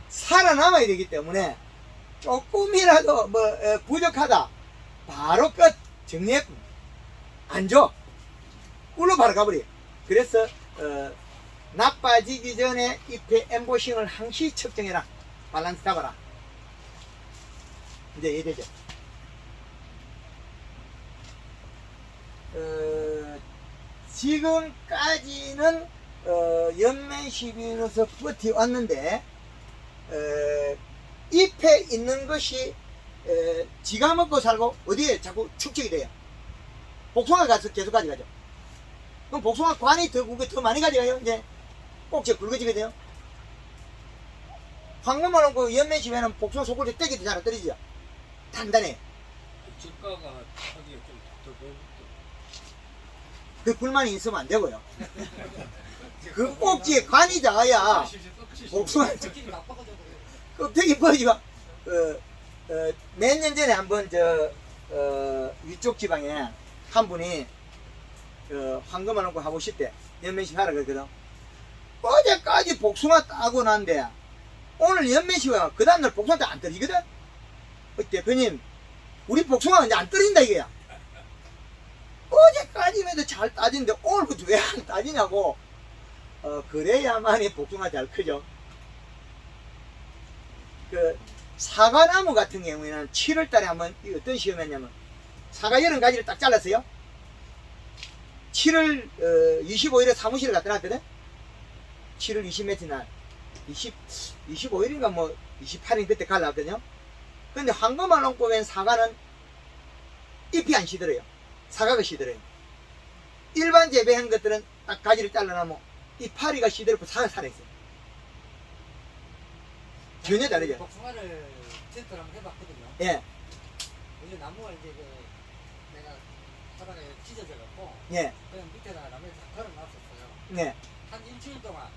살아남아야 되기 때문에 조금이라도 뭐 부족하다 바로 끝 정리해 안 줘. 꿀로 바로 가버려요. 그래서 나빠지기 전에 잎의 엠보싱을 항시 측정해라. 밸런스 잡아라. 이제 이해되죠? 지금까지는 연면십일로서 버텨왔는데 잎에 있는 것이 지가 먹고 살고 어디에 자꾸 축적이 돼요. 복숭아 가서 계속 가져가죠. 그럼 복숭아 관이 더 굵게 더 많이 가져가요. 이제 꼭지 굵어지게 돼요. 황금을 놓고 연면십에는 복숭아 속을 때 떼기도 잘 안 떨어지죠. 단단해. 저가가 하기가 좀 더 그 불만이 있으면 안 되고요. 그 꼭지에 관이 작아야 복숭아 저끼리 나빠가지고 껍데기 버지가 몇 년 전에 한번 위쪽 지방에 한 분이 황금을 놓고 하고 싶대. 연면식 하라 그랬거든. 어제까지 복숭아 따고 난데 오늘 연면식은 그 다음날 복숭아 안 떨어지거든. 대표님 우리 복숭아가 이제 안 떨어진다 이거야. 어제까지만 해도 잘 따지는데 오늘부터 왜 안 따지냐고. 그래야만이 복숭아 잘 크죠. 그 사과나무 같은 경우에는 7월 달에 한번 어떤 시험을 했냐면 사과 80가지를 딱 잘랐어요. 7월 25일에 사무실에 갖다 놨거든. 7월 20 며칠 날 25일인가 뭐 28일 그때 갈라왔거든요. 근데 황금알 얹고 웬 사과는 잎이 안 시들어요. 사과가 시들어요. 일반 재배한 것들은 딱 가지를 잘라놓으면 이파리가 시들고 사과가 살아있어요. 전혀 다르죠. 복숭아를 테스트를 한번 해봤거든요. 예, 이제 나무가 이제 내가 하다가 찢어져갖고 예, 그냥 밑에다가 나무에 다 걸어놨었어요. 네, 한 일주일 동안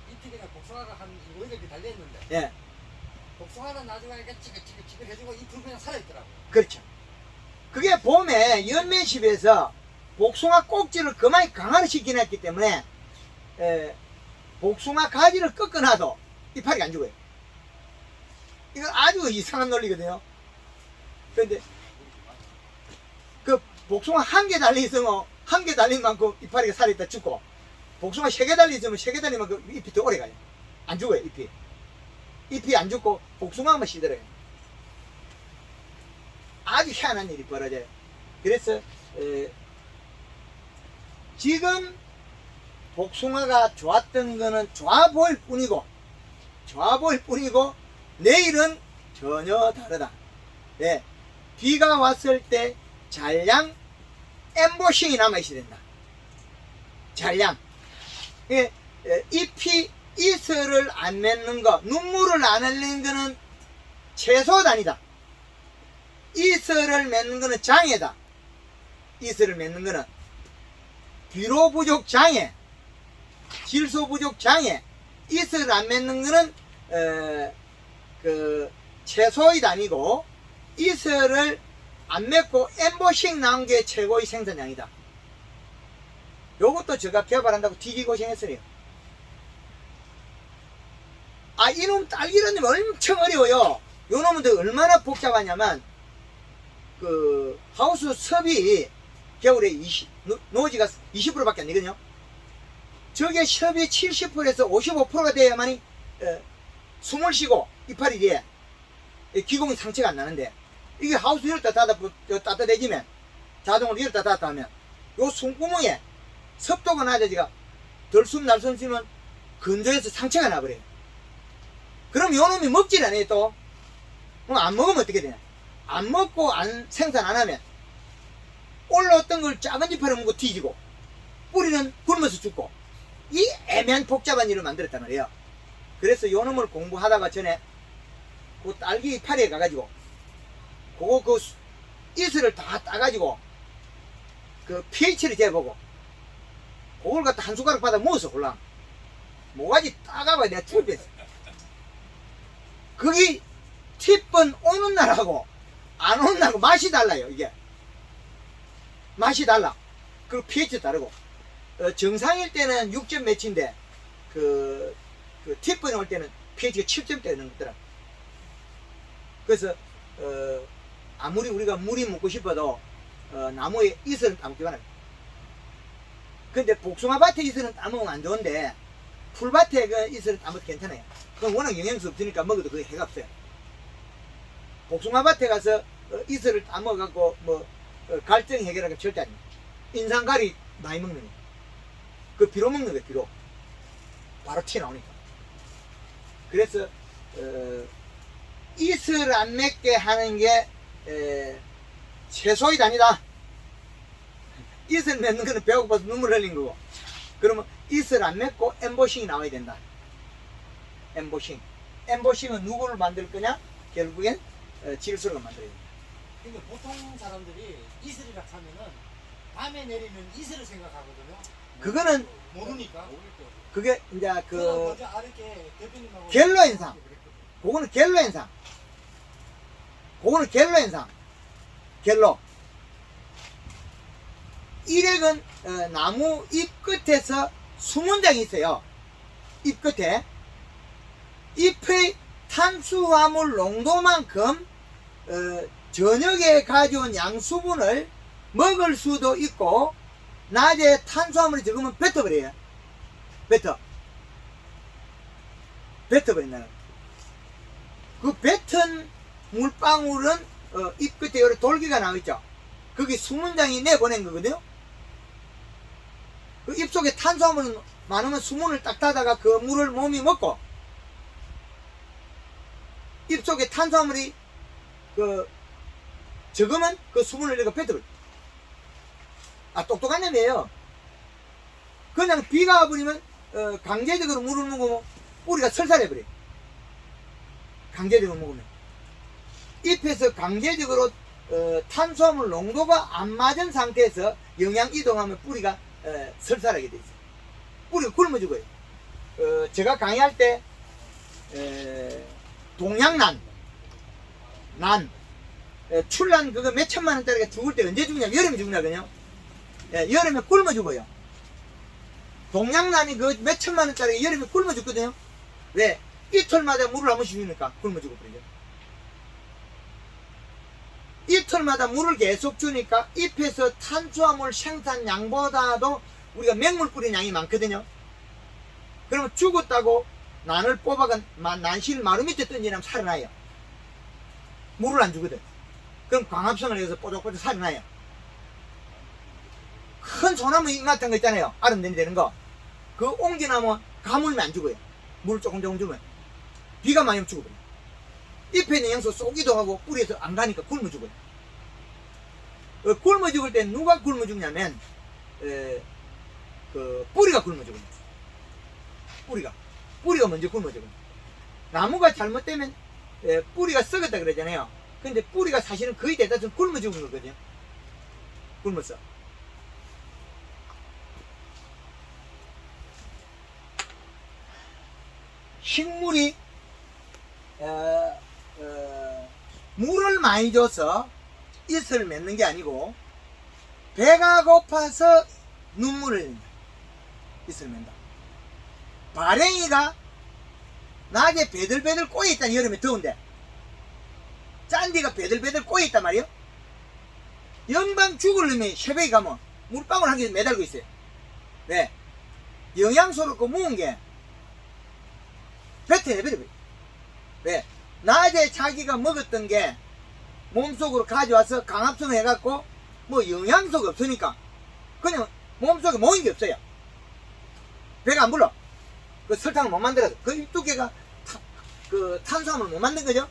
잎이 그냥 복숭아가 한 7, 8개 달려있는데 예, 복숭아는 나중에 이렇게 찌글찌글 해주고 잎은 그냥 살아있더라고요. 그렇죠. 그게 봄에 연면십에서 복숭아 꼭지를 그만이 강화를 시켜놨기 때문에 복숭아 가지를 꺾어놔도 이파리가 안 죽어요. 이건 아주 이상한 논리거든요. 그런데 그 복숭아 한 개 달려있으면 한 개 달린 만큼 이파리가 살아있다 죽고 복숭아 3개 달려있으면 3개 달린 만큼 잎이 더 오래 가요. 안 죽어요 잎이. 잎이 안 죽고 복숭아만 시들어요. 아주 희한한 일이 벌어져요. 그래서 지금 복숭아가 좋았던 거는 좋아 보일 뿐이고 내일은 전혀 다르다. 예, 비가 왔을 때 잔량 엠보싱이 남아있어야 된다. 잔량. 예, 잎이 이슬을 안 맺는 거, 눈물을 안 흘리는 거는 채소 단위다. 이슬을 맺는 거는 장애다. 이슬을 맺는 거는 비료 부족 장애, 질소 부족 장애, 이슬을 안 맺는 거는 그 채소의 단위고 이슬을 안 맺고 엠보싱 나온 게 최고의 생산량이다. 요것도 제가 개발한다고 되게 고생했어요. 아, 이놈 딸기는 엄청 어려워요. 요 놈은 얼마나 복잡하냐면 그 하우스 섭이 겨울에 노지가 20%밖에 안 되거든요. 저게 섭이 70%에서 55%가 돼야만이 숨을 쉬고 이파리 뒤에 기공이 상처가 안 나는데 이게 하우스 열었다 따뜻해지면 자동으로 열었다 닫았다 하면 요 숨구멍에 습도가 낮아지가 덜숨 날숨 쉬면 건조해서 상처가 나버려요. 그럼 요 놈이 먹질 않아요 또. 그럼 안 먹으면 어떻게 되냐. 안 먹고 생산 안 하면 올라왔던 걸 작은 지파를 먹고 뒤지고 뿌리는 굶어서 죽고 이 애매한 복잡한 일을 만들었단 말이에요. 그래서 요 놈을 공부하다가 전에 그 딸기 파리에 가가지고 그거 그 이슬을 다 따가지고 그 pH를 재보고 그걸 갖다 한 숟가락 받아 먹어서 골라 뭐가지 따가봐 내가 죽을 뻔했어. 거기 팁은 오는 날하고 안 오는 날하고 맛이 달라요. 이게 맛이 달라. 그리고 pH 다르고 정상일 때는 6점 몇인데 그 팁번이 올 때는 pH가 7점대 되는 거더라. 그래서 아무리 우리가 물이 먹고 싶어도 나무에 이슬은 따먹기가 어려워요. 근데 복숭아 밭에 이슬은 따먹으면 안 좋은데 풀밭에 그 이슬은 따먹어도 괜찮아요. 그건 워낙 영양소 없으니까 먹어도 그게 해가 없어요. 복숭아 밭에 가서 이슬을 따먹어갖고 뭐 갈증 해결하기 절대 아닙니다. 인상가리 많이 먹는 거예요. 그 비로 먹는 거예요. 비로 바로 튀어나오니까. 그래서 이슬 안 맺게 하는 게 최소의 단위다. 이슬 맺는 거는 배고파서 눈물 흘린 거고 그러면 이슬 안 맺고 엠보싱이 나와야 된다. 엠보싱은 누구를 만들 거냐? 결국엔 질소를 만들어야 된다. 근데 보통 사람들이 이슬이라 하면은 밤에 내리면 이슬을 생각하거든요. 그거는 모르니까. 그게 이제 저는 그 먼저 아르게 대표님하고 갤러 현상. 그거는 갤러 현상. 그거는 갤러 현상. 갤러. 일액은 나무 잎 끝에서 수문장이 있어요. 잎 끝에. 잎의 탄수화물 농도만큼 저녁에 가져온 양수분을 먹을 수도 있고 낮에 탄수화물이 적으면 뱉어버려요. 뱉어버린다는 그 뱉은 물방울은 잎 끝에 여러 돌기가 나와있죠. 거기 수문장이 내보낸 거거든요. 그 잎 속에 탄수화물이 많으면 수문을 딱 닫아가 그 물을 몸이 먹고 잎 속에 탄수화물이 적으면 그 수문을 내가 뱉어버려. 똑똑한 놈이에요. 그냥 비가 와버리면 강제적으로 물을 먹으면 뿌리가 설사해버려. 강제적으로 먹으면 잎에서 강제적으로 탄수화물 농도가 안 맞은 상태에서 영양 이동하면 뿌리가 설사하게 돼 있어요. 뿌리가 굶어 죽어요. 제가 강의할 때 동양난 출란 그거 몇 천만 원짜리가 죽을 때 언제 죽냐? 여름에 죽냐거든요. 여름에 굶어 죽어요. 동양난이 그 몇 천만 원짜리가 여름에 굶어 죽거든요. 왜? 이틀마다 물을 한 번씩 주니까 굶어 죽어버리죠. 이틀마다 물을 계속 주니까 잎에서 탄수화물 생산량보다도 우리가 맹물 뿌린 양이 많거든요. 그러면 죽었다고 난을 뽑아가 난실 마루 밑에 던지면 살아나요. 물을 안 주거든. 그럼 광합성을 해서 뽀족뽀족 살아나요. 큰 소나무 잎 같은 거 있잖아요. 아름다리 되는 거. 그 옹기나무 가물면 안 죽어요. 물 조금 주면. 비가 많이 오면 죽어버려요. 잎에 있는 영소 쏙 이동하고 뿌리에서 안 가니까 굶어 죽어요. 굶어 죽을 때 누가 굶어 죽냐면 그 뿌리가 굶어 죽어요. 뿌리가 먼저 굶어 죽어요. 나무가 잘못되면 뿌리가 썩었다 그러잖아요. 근데 뿌리가 사실은 거의 대다수 굶어 죽은 거거든요. 굶었어. 식물이 물을 많이 줘서 잇을 맺는 게 아니고 배가 고파서 눈물을 흘린다. 잇을 맺는다. 발행이가 낮에 베들베들 꼬여있다는 여름에 더운데 짠디가 베들베들 꼬여있단 말이에요. 연방 죽으려면 새벽에 가면 물방울 한 개 매달고 있어요. 왜? 영양소를 그 모은 게 뱉어내버려요. 왜? 낮에 자기가 먹었던 게 몸속으로 가져와서 강합성을 해갖고 뭐 영양소가 없으니까 그냥 몸속에 모인 게 없어요. 배가 안 불러. 그 설탕을 못 만들어서 그 잎두께가 그 탄수화물 못 만든 거죠.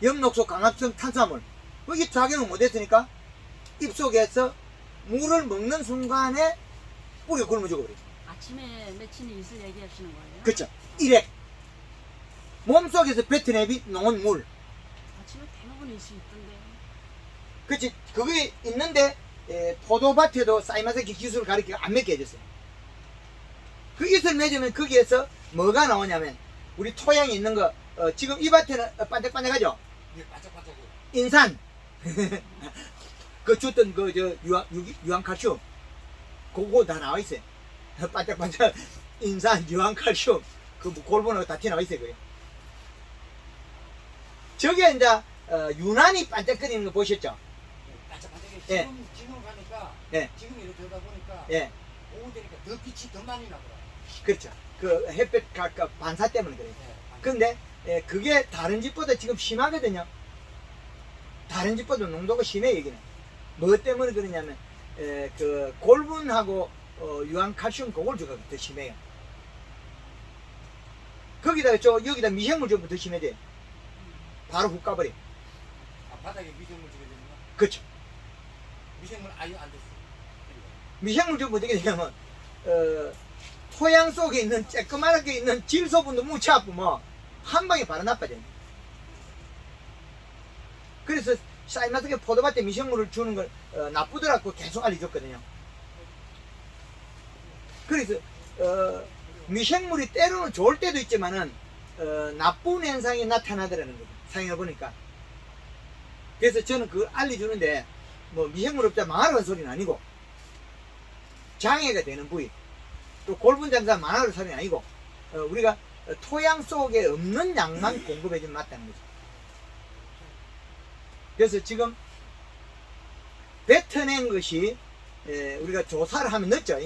엽록소 강합성 탄수화물 그게 작용을 못했으니까 입속에서 물을 먹는 순간에 뿌리가 굶어 죽어버려요. 아침에 맺힌 잇을 얘기하시는 거예요? 그렇죠. 일액 몸속에서 뱉어내 놓은 물. 아침에 대부분 잇이 있던데. 그치. 그게 있는데 포도밭에도 사이마세키 기술을 가르치고 안 맺게 해줬어요. 그 잇을 맺으면 거기에서 뭐가 나오냐면 우리 토양이 있는 거 지금 이 밭에는 반짝반짝하죠. 예, 반짝반짝해요. 인산 그 줬던 그 유황칼슘 그거 다 나와 있어요. 반짝반짝 인산 유황칼슘 그 골본하고 다 튀어나와 있어요. 그게. 저게 이제 유난히 반짝거리는 거 보셨죠? 반짝반짝해요. 예. 지금 가니까 예. 지금 이렇게 들다 보니까 예, 오후 되니까 더 빛이 더 많이 나더라고요. 그렇죠. 그 햇볕 반사 때문에 그래요. 근데 그게 다른 집보다 지금 심하거든요. 다른 집보다 농도가 심해 여기는. 뭐 때문에 그러냐면 그 골분하고 유황칼슘 그걸 주가 더 심해요. 거기다가 여기다 미생물 주면 더 심해져요. 바로 훅 가버려. 아, 바닥에 미생물 주게 되는 거? 그렇죠. 미생물 아예 안 됐어. 미생물 주면 어떻게 되냐면 토양 속에 있는 쬐끄맣게 있는 질소분도 뭉쳐갖고 뭐 한 방에 바로 나빠져요. 그래서 샤인마스켓 포도밭에 미생물을 주는 걸 나쁘더라고 계속 알려줬거든요. 그래서 미생물이 때로는 좋을 때도 있지만은 나쁜 현상이 나타나더라는 거죠. 사용해 보니까. 그래서 저는 그걸 알려주는데 뭐 미생물 없자 망하라는 소리는 아니고 장애가 되는 부위 또 골분 장사 망하라는 소리는 아니고 우리가 토양 속에 없는 양만 공급해주면 맞다는 거죠. 그래서 지금 뱉어낸 것이 우리가 조사를 하면 늦죠.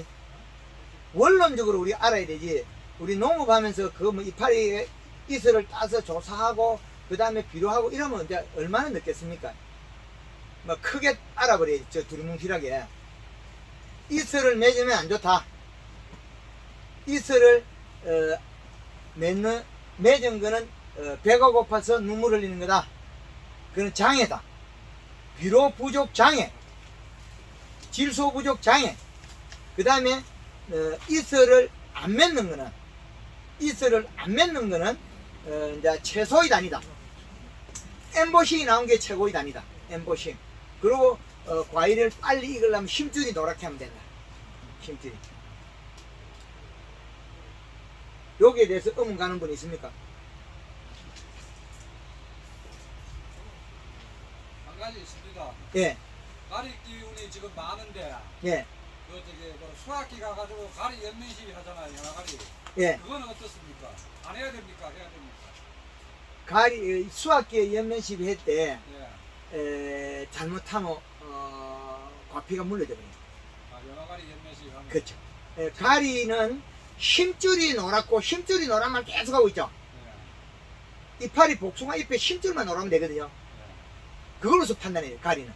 원론적으로 우리 알아야 되지. 우리 농업하면서 그 뭐 이파리 이슬을 따서 조사하고 그 다음에 비료하고 이러면 이제 얼마나 늦겠습니까? 뭐 크게 알아버려야지. 저 두리뭉실하게 이슬을 맺으면 안 좋다. 이슬을 맺은 거는 배가 고파서 눈물 흘리는 거다. 그건 장애다. 비료 부족 장애, 질소 부족 장애. 그 다음에 이슬을 안 맺는 거는 이제 최소의 단위다. 엠보싱이 나온 게 최고의 단위다. 엠보싱. 그리고 과일을 빨리 익으려면 힘줄이 노랗게 하면 된다. 힘줄이. 여기에 대해서 의문 가는 분 있습니까? 한 가지 있습니다. 예, 가리 기운이 지금 많은데 예, 그 저기 수학기 가가지고 가리 연면시비 하잖아요. 가리. 예. 그거는 어떻습니까? 안 해야 됩니까? 해야 됩니까? 가리 수학기에 연면시비 했대. 예. 잘못하면 과피가 물려져 버려요. 아, 연화가리 연면시비 하면. 그렇죠. 가리는 힘줄이 노랗고 힘줄이 노란만 계속 하고 있죠. 예. 이파리 복숭아 잎에 힘줄만 노라면 되거든요. 그걸로서 판단해요. 가리는.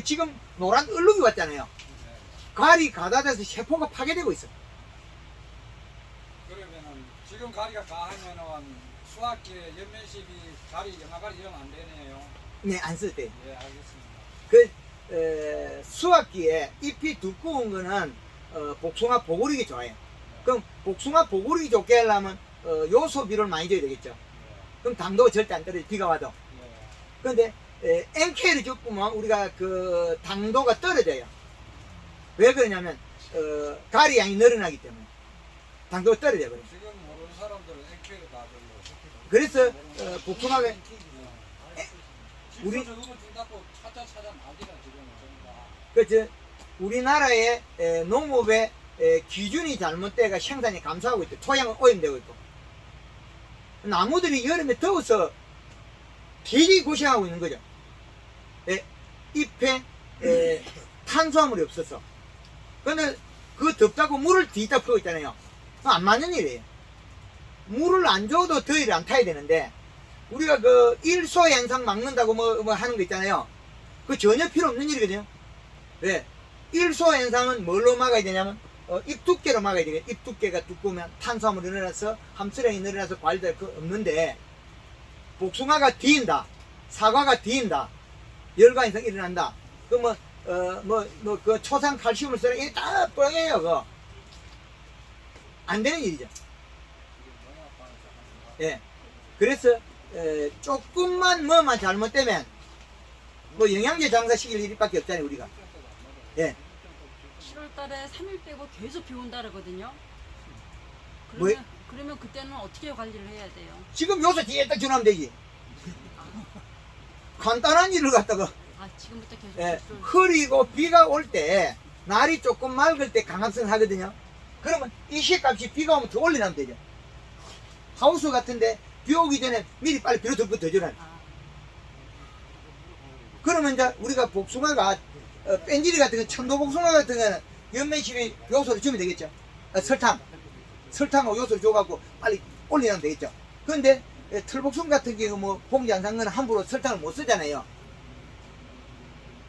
지금 노란 얼룩이 왔잖아요. 예. 가리 가다돼서 세포가 파괴되고 있어. 그러면은 지금 가리가 가하면은 수학기에 연면시비 가리 연화가리 이러면 안 되네요. 네, 안 쓸 때. 예, 알겠습니다. 수확기에 잎이 두꺼운 거는 복숭아 보고리기 좋아요. 그럼 복숭아 보고리기 좋게 하려면 요소 비료를 많이 줘야 되겠죠. 그럼 당도가 절대 안 떨어져. 비가 와도. 그런데 NK를 줬으면 우리가 그 당도가 떨어져요. 왜 그러냐면 가리 양이 늘어나기 때문에 당도가 떨어져 버려요. 지금 모르는 사람들은 NK를 다 별로. 그래서 복숭아가 우리- 우리 저거 준다고 찾아 난리가 지금 전부 그렇죠. 우리나라의 농업의 기준이 잘못돼가 생산이 감소하고 있고 토양은 오염되고 있고 나무들이 여름에 더워서 되게 고생하고 있는 거죠. 잎에 탄수화물이 없어서. 근데 그 덥다고 물을 뒤집다 풀고 있잖아요. 그건 안 맞는 일이에요. 물을 안 줘도 더위를 안 타야 되는데 우리가 그 일소 현상 막는다고 뭐 하는 거 있잖아요. 그 전혀 필요 없는 일이거든요. 왜? 일소 현상은 뭘로 막아야 되냐면 잎 두께로 막아야 되겠. 잎 두께가 두꺼우면 탄수화물이 늘어나서 함수량이 늘어나서 과일들 없는데 복숭아가 뒤인다, 사과가 뒤인다, 열과 현상 일어난다. 그 초산 칼슘을 쓰라 이게 다 뻥이에요. 그거 안 되는 일이죠. 예. 그래서 조금만 뭐만 잘못되면 뭐 영양제 장사시킬 일밖에 없잖아요 우리가. 예. 7월 달에 3일 빼고 계속 비 온다 그러거든요. 뭐- 그러면 그때는 어떻게 관리를 해야 돼요? 지금 요새 뒤에 딱 전화하면 되지. 간단한 일을 갖다가 지금부터 계속 흐리고 비가 올 때 날이 조금 맑을 때 강압성 하거든요. 그러면 이 시값이 비가 오면 더 올려놓으면 되죠. 하우스 같은데 비 오기 전에 미리 빨리 비료 덮고 더 줘라. 그러면 이제 우리가 복숭아가 뺀지리 같은 거, 천도복숭아 같은 거는 연면시비 요소를 주면 되겠죠. 설탕하고 요소를 줘갖고 빨리 올려놓으면 되겠죠. 그런데 털복숭 같은 경우 뭐 봉지 안 산 거는 함부로 설탕을 못 쓰잖아요.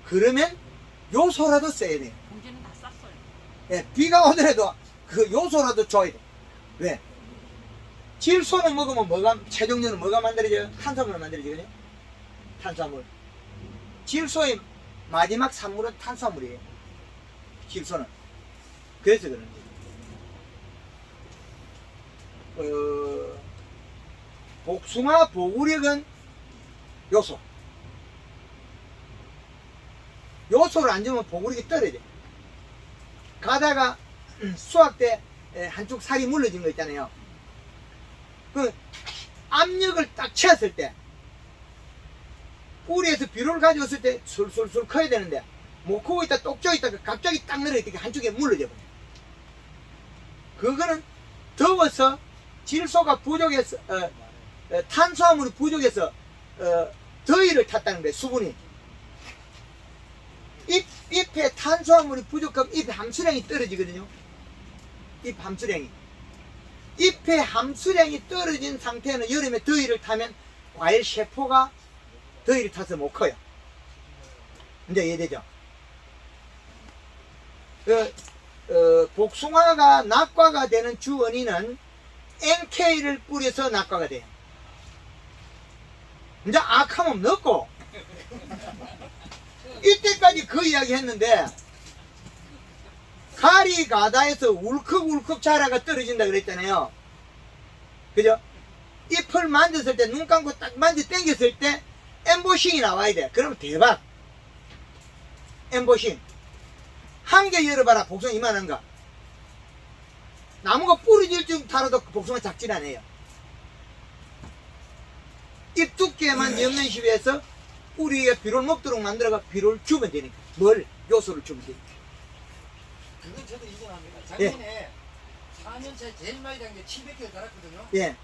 그러면 요소라도 써야 돼요. 봉지는 다 쌌어요. 예, 비가 오더라도 그 요소라도 줘야 돼. 왜? 질소는 먹으면 최종적으로 뭐가 만들어져요? 탄수화물 만들어지거든요. 탄수화물. 질소의 마지막 산물은 탄수화물이에요. 질소는. 그래서 그런 거예요. 복숭아 보구력은 요소. 요소를 안 주면 보구리기 떨어져. 가다가 수확 때 한쪽 살이 물러진 거 있잖아요. 그 압력을 딱 채웠을 때 뿌리에서 비료를 가져왔을 때 술술술 커야 되는데 못 크고 있다 똑 쪼 있다가 갑자기 딱 늘어있다가 한쪽에 물러져 버려. 그거는 더워서 질소가 부족해서 탄수화물이 부족해서 더위를 탔다는 거예요. 수분이 잎에 탄수화물이 부족하면 잎의 함수량이 떨어지거든요. 잎 함수량이 잎의 함수량이 떨어진 상태는 여름에 더위를 타면 과일 세포가 더위를 타서 못 커요. 이제 이해되죠? 복숭아가 낙과가 되는 주 원인은 NK를 뿌려서 낙과가 돼요. 이제 악하면 넣고 이때까지 그 이야기 했는데 가리 가다에서 울컥울컥 자라가 떨어진다 그랬잖아요. 그죠? 잎을 만졌을 때 눈 감고 딱 만져 당겼을 때 엠보싱이 나와야 돼. 그러면 대박. 엠보싱 한 개 열어봐라. 복숭아 이만한가. 나무가 뿌리질 좀 달아도 복숭아 작질 않아요. 잎 두께만 옆면 시비해서 뿌리에 비료를 먹도록 만들어가 비료를 주면 되니까. 뭘? 요소를 주면 되니까. 그건 저도 인정합니다. 작년에 4년차에 제일 많이 단 게 700개를 달았거든요. 예.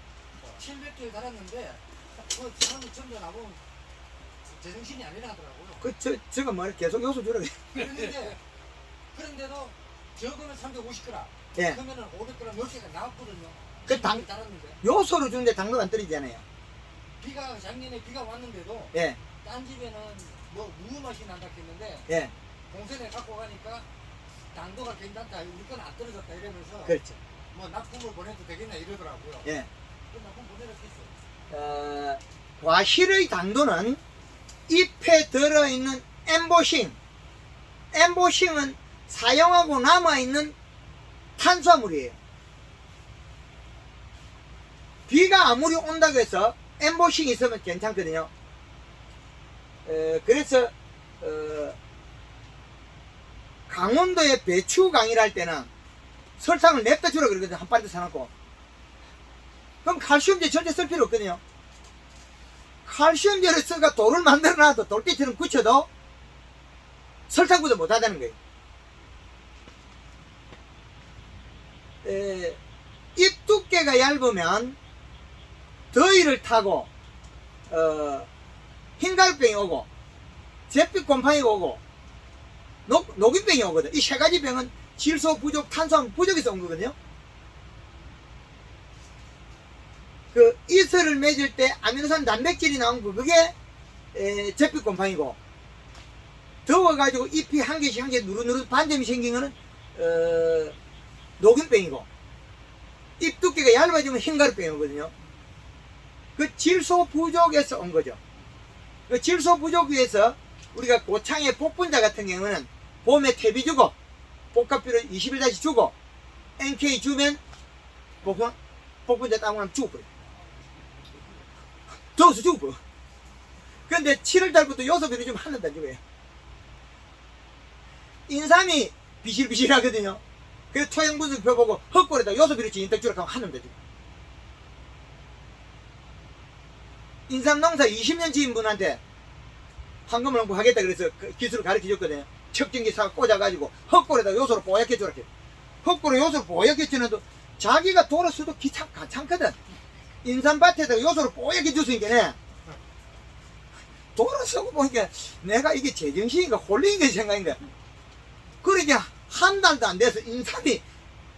700개를 달았는데 그 사람이 점점 나보면 제정신이 아니라 하더라고요. 저거 뭐 계속 요소 주라 그래. 그런데도 적으면 350g, 예. 크면은 500g 10개가 나왔거든요. 그 당- 700개 달았는데 요소를 주는데 당도가 안 떨어지잖아요. 작년에 비가 왔는데도 예. 딴 집에는 뭐 우유 맛이 난다 했는데 예. 공선에 갖고 가니까 당도가 괜찮다, 우리 건 안 떨어졌다 이러면서 그렇죠. 뭐 납품을 보내도 되겠나 이러더라고요. 예. 그 납품 보내줬겠어요. 과실의 당도는 잎에 들어있는 엠보싱은 사용하고 남아있는 탄수화물이에요. 비가 아무리 온다고 해서 엠보싱이 있으면 괜찮거든요. 그래서 강원도에 배추 강의를 할 때는 설탕을 냅다 주라 그러거든요. 한 반대 사놓고. 그럼 칼슘제 절대 쓸 필요 없거든요. 칼슘제를 써가 돌을 만들어놔도 돌기처럼 굳혀도 설탕구도 못하다는 거예요. 잎 두께가 얇으면 더위를 타고 흰가루병이 오고 잿빛 곰팡이가 오고 녹균병이 오거든. 이 세 가지 병은 질소 부족, 탄수화물 부족에서 온 거거든요. 그 이슬을 맺을 때 아미노산 단백질이 나온 거 그게 잿빛 곰팡이고, 더워가지고 잎이 한 개씩 한 개 누르누르 반점이 생긴 거는 녹균병이고, 잎 두께가 얇아지면 흰가루병이 오거든요. 그 질소 부족에서 온 거죠. 그 질소 부족 위에서 우리가 고창의 복분자 같은 경우는 봄에 퇴비 주고 복합비료 20일 주고 NK 주면 복분자 따고 나면 죽어버려. 더워서 죽어버려. 근데 7월달부터 요소비료 좀 하나도 안 주고요. 인삼이 비실비실하거든요. 그래서 토양분석 펴보고 헛골에다 요소비료 진인떡 주라 하면 하나도 안 주고. 인삼 농사 20년 지은 분한테 황금을 농부하겠다 그래서 그 기술을 가르쳐 줬거든요. 척진기 사가 꽂아가지고 헛골에다 요소를 뽀얗게 주라 해. 헛골에 요소를 뽀얗게 주는데 자기가 돌아서도 귀찮거든. 인삼밭에다가 요소를 뽀얗게 줬으니까 돌아서고 보니까 내가 이게 제정신인가 홀린가 생각인가. 그러니까 한 달도 안 돼서 인삼이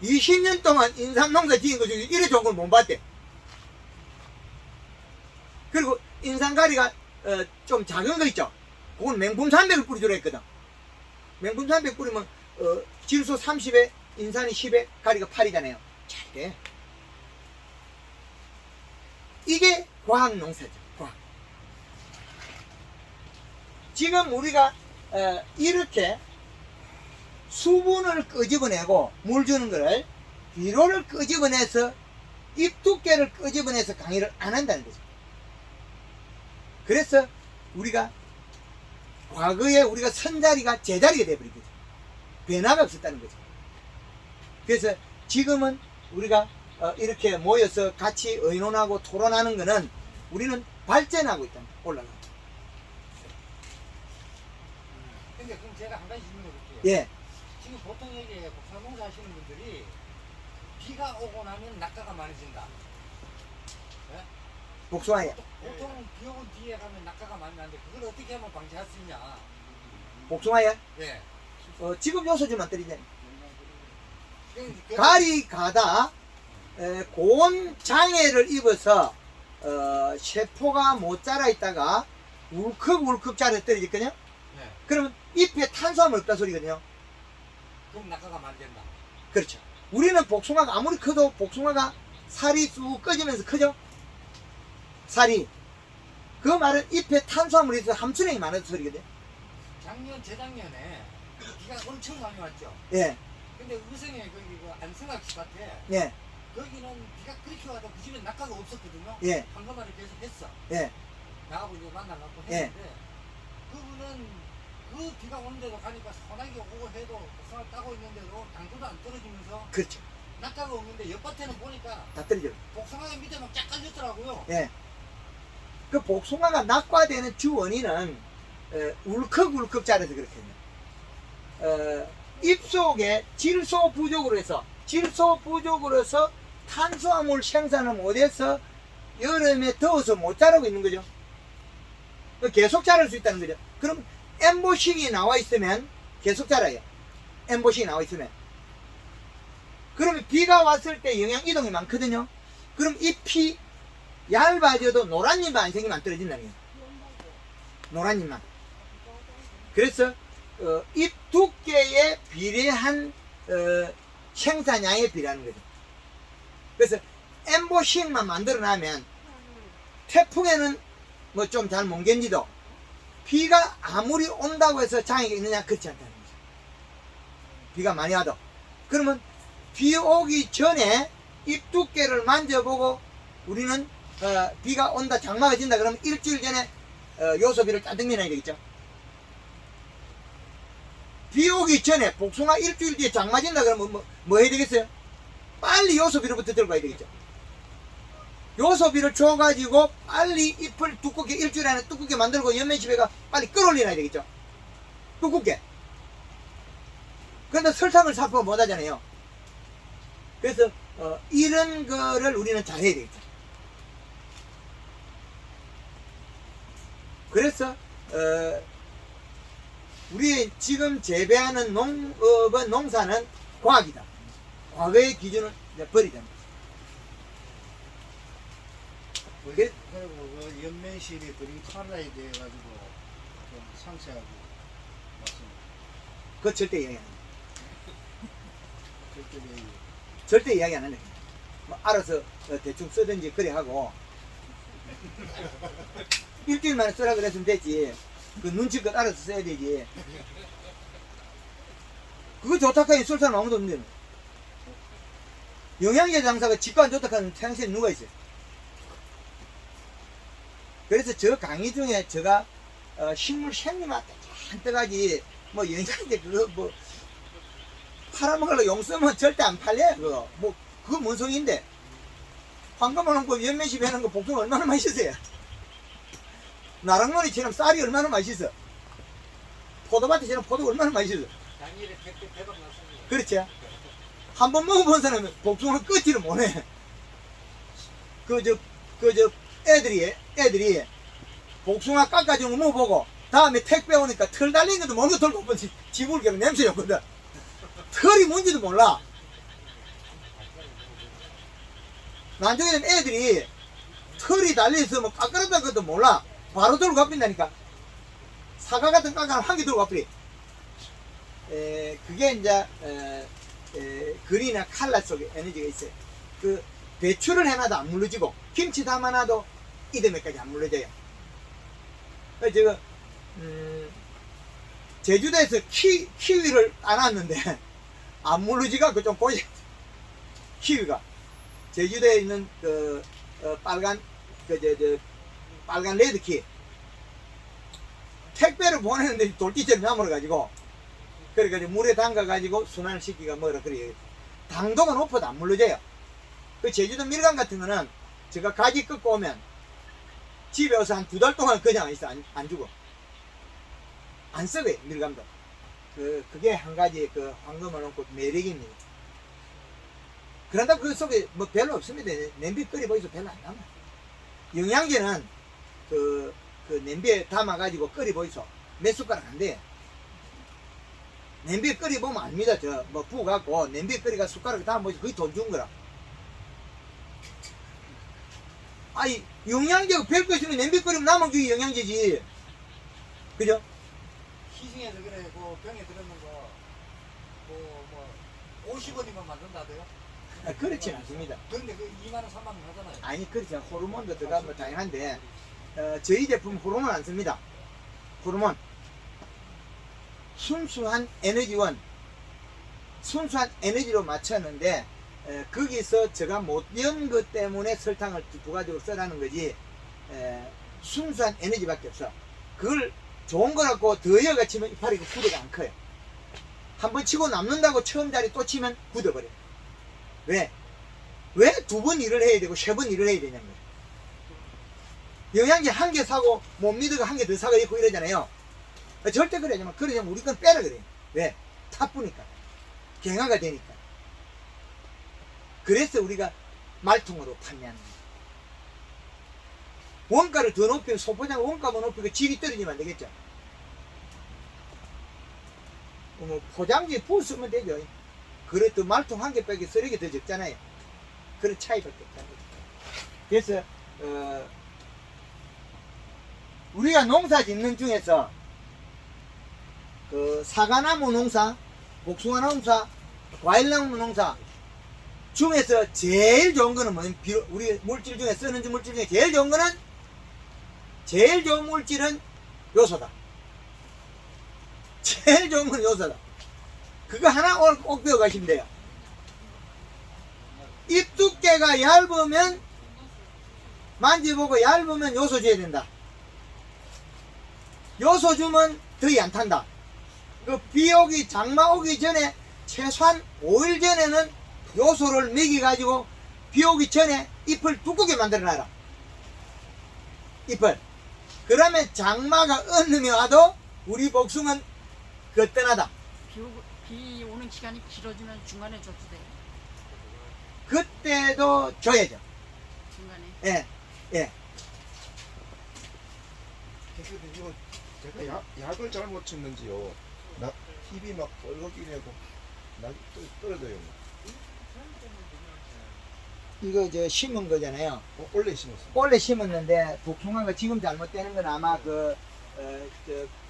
20년 동안 인삼 농사 지은 거 중에 이래 좋은 걸 못 봤대. 그리고 인삼가리가 좀 작은 거 있죠. 그건 맹품 300을 뿌리주라 했거든. 맹품 300 뿌리면 질소 30에 인산이 10에 가리가 8이잖아요. 잘 돼. 이게 과학 농사죠. 과학. 지금 우리가 이렇게 수분을 끄집어내고 물 주는 거를 비료를 끄집어내서 잎 두께를 끄집어내서 강의를 안 한다는 거죠. 그래서 우리가 과거에 우리가 선자리가 제자리가 돼버린 거죠. 변화가 없었다는 거죠. 그래서 지금은 우리가 이렇게 모여서 같이 의논하고 토론하는 거는 우리는 발전하고 있다. 올라가고. 근데 그럼 제가 한 가지 질문을 드릴게요. 예, 지금 보통 여기 복사농사 하시는 분들이 비가 오고 나면 낙가가 많아진다. 복숭아에. 보통 비 오고 뒤에 가면 낙가가 많이 나는데 그걸 어떻게 하면 방지할 수 있냐? 복숭아에. 예. 지금 요소질만 때리잖아요. 그- 가리 가다 고온 장애를 입어서 세포가 못 자라 있다가 울컥울컥 자라 떨어졌거든요. 네. 그러면 잎에 탄수화물 없다 소리거든요. 그럼 낙가가 많이 된다. 그렇죠. 우리는 복숭아가 아무리 커도 복숭아가 살이 쑥 꺼지면서 크죠. 살이. 그 말은 잎에 탄수화물이 있어서 함수량이 많아서 소리거든요. 작년 재작년에 비가 엄청 많이 왔죠. 예, 근데 의성에 거기 그 안성학 밭에 예, 거기는 비가 그렇게 와도 그 집에 낙가가 없었거든요. 예, 한꺼번에 계속 했어. 예, 나하고 이제 만나갖고 예. 했는데 그분은 그 비가 오는데도 가니까 소나기 오고 해도 복숭아를 따고 있는데도 당도도 안 떨어지면서 그렇죠. 낙가가 없는데 옆밭에는 보니까 다 떨어져. 복숭아가 밑에 막 쫙 깔렸더라고요. 예. 그 복숭아가 낙과되는 주 원인은 울컥울컥 자라서 그렇거든요. 잎 속에 질소 부족으로 해서 탄수화물 생산을 못해서 여름에 더워서 못 자라고 있는 거죠. 계속 자랄 수 있다는 거죠. 그럼 엠보싱이 나와 있으면 계속 자라요. 엠보싱이 나와 있으면. 그러면 비가 왔을 때 영양 이동이 많거든요. 그럼 잎이 얇아져도 노란 잎만 안 생기면 안 떨어진다는 거예요. 노란 잎만. 그래서 잎 두께에 비례한 생산량에 비례하는 거죠. 그래서 엠보싱만 만들어놔면 태풍에는 뭐 좀 잘 못 견디도 비가 아무리 온다고 해서 장애가 있느냐 그렇지 않다는 거죠. 비가 많이 와도. 그러면 비 오기 전에 잎 두께를 만져보고 우리는 비가 온다 장마가 진다 그러면 일주일 전에 요소비를 잔뜩 내놔야 되겠죠. 비 오기 전에 복숭아 일주일 뒤에 장마 진다 그러면 뭐 해야 되겠어요? 빨리 요소비로부터 들고 가야 되겠죠. 요소비를 줘가지고 빨리 잎을 두껍게 일주일 안에 두껍게 만들고 연면집에가 빨리 끌어올려놔야 되겠죠. 두껍게. 그런데 설탕을 살포 못 하잖아요. 그래서 이런 거를 우리는 잘 해야 되겠죠. 그래서 우리 지금 재배하는 농사는 과학이다. 과거의 기준을 이제 버리자. 그리고 그 연면실이 그린 칼라에 대해 가지고 좀 상세하게 말씀을 그거 절대 이야기 안 한다. 그때 절대 이야기 안 한다. 뭐 알아서 대충 쓰든지 그래 하고 일주일 만에 쓰라 그랬으면 됐지. 그 눈치껏 알아서 써야 되지. 그거 좋다고 하니 쓸 사람 아무도 없는데. 영양제 장사가 지가 안 좋다고 하는 태양시에 누가 있어요? 그래서 저 강의 중에 제가 식물 생리맛 잔뜩하지 뭐 영양제 그거 뭐 팔아먹으려고 용 쓰면 절대 안 팔려요. 그거 뭐 그거 뭔 소리인데 황금을 얹고 연면식 해놓은 거 복숭아 얼마나 맛있어요. 나랑놀이처럼 쌀이 얼마나 맛있어. 포도밭이처럼 포도가 얼마나 맛있어. 당일에 대박 났습니다. 그렇지. 한 번 먹어본 사람은 복숭아 끄지를 못해. 애들이 복숭아 깎아준 거 먹어보고 다음에 택배 오니까 털 달린 것도 모르고 들고 오면 지불 겨우 냄새였거든. 털이 뭔지도 몰라. 나중에 애들이 털이 달려있으면 뭐 깎아놨다는 것도 몰라. 바로 들고 가빈다니까. 사과 같은 깎아놓으면 한 개 들고 가버리. 그게 이제 글이나 칼라 속에 에너지가 있어요. 그 배추를 해놔도 안 물러지고 김치 담아놔도 이듬해까지 안 물러져요. 그래서 제가 제주도에서 키위를 따놨는데 안 물러지가 좀 고생. 키위가 제주도에 있는 빨간 빨간 레드키 택배를 보내는데 돌기처럼 야물어가지고 그래가지고 물에 담가가지고 순환을 시키가 뭐라 그래. 당도가 높아도 안 물러져요. 그 제주도 밀감 같은 거는 제가 가지 꺾고 오면 집에 와서 한 2달 동안 그냥 있어. 안 죽어. 안 썩어요, 밀감도. 그게 한 가지 그 황금을 넣고 매력입니다. 그런다고 그 속에 뭐 별로 없습니다. 냄비 끓여 보이서 별로 안 남아요. 영양제는 그 냄비에 담아가지고 끓여 보이소. 몇 숟가락 안 돼요. 냄비에 끓여 보면 압니다. 저 뭐 부어갖고 냄비에 끓여가 숟가락에 담아 보이소. 그게 돈 준 거라. 아니 영양제가 별거 있으면 냄비 끓이면 남은 게 영양제지. 그죠? 시중에서 그래 그 병에 들었는 거 50원이면 만든다대요. 그렇진 않습니다. 그런데 그 2만 원, 3만 원 하잖아요. 아니 그렇지 않아요. 호르몬도 들어가면 다양한데 저희 제품 호르몬 안 씁니다. 호르몬 순수한 에너지원 순수한 에너지로 맞췄는데 거기서 제가 못 연 것 때문에 설탕을 부가적으로 써라는 거지 순수한 에너지밖에 없어. 그걸 좋은 거라고 더 이어가 치면 이파리 굳어가 안 커요. 한번 치고 남는다고 처음 자리 또 치면 굳어버려. 왜? 왜 2번 일을 해야 되고 3번 일을 해야 되냐는 거예요. 영양제 한 개 사고 못 믿어가 한 개 더 사고 있고 이러잖아요. 절대 그러지 마. 그러자면 우리 건 빼라 그래요. 왜? 타쁘니까. 경화가 되니까. 그래서 우리가 말통으로 판매하는 거예요. 원가를 더 높이면 소포장 원가만 높이고 질이 떨어지면 안 되겠죠. 뭐 포장지에 부어 쓰면 되죠. 그래도 말통 한 개 빼기 쓰레기 더 적잖아요. 그런 차이밖에 없다는 거죠. 그래서 우리가 농사 짓는 중에서 그 사과나무 농사, 복숭아 농사, 과일나무 농사 중에서 제일 좋은 거는 뭐냐면 우리 물질 중에 쓰는 물질 중에 제일 좋은 물질은 요소다. 제일 좋은 건 요소다. 그거 하나 오늘 꼭 배워 가시면 돼요. 잎 두께가 얇으면 만져보고 얇으면 요소 줘야 된다. 요소 주면 더위 안 탄다. 그 비 오기 장마 오기 전에 최소한 5일 전에는 요소를 먹여가지고 비 오기 전에 잎을 두껍게 만들어 놔라. 잎을. 그러면 장마가 어느 와도 우리 복숭아는 거뜬하다. 비 오는 기간이 길어지면 중간에 줘도 돼요. 그때도 줘야죠. 중간에. 예. 이거 제가 약을 잘못 쳤는지요. 잎이 막 뻘겋게 되고 떨어져요. 이거 저 심은 거잖아요. 원래 심었어요. 원래 심었는데 복숭아가 지금 잘못되는 건 아마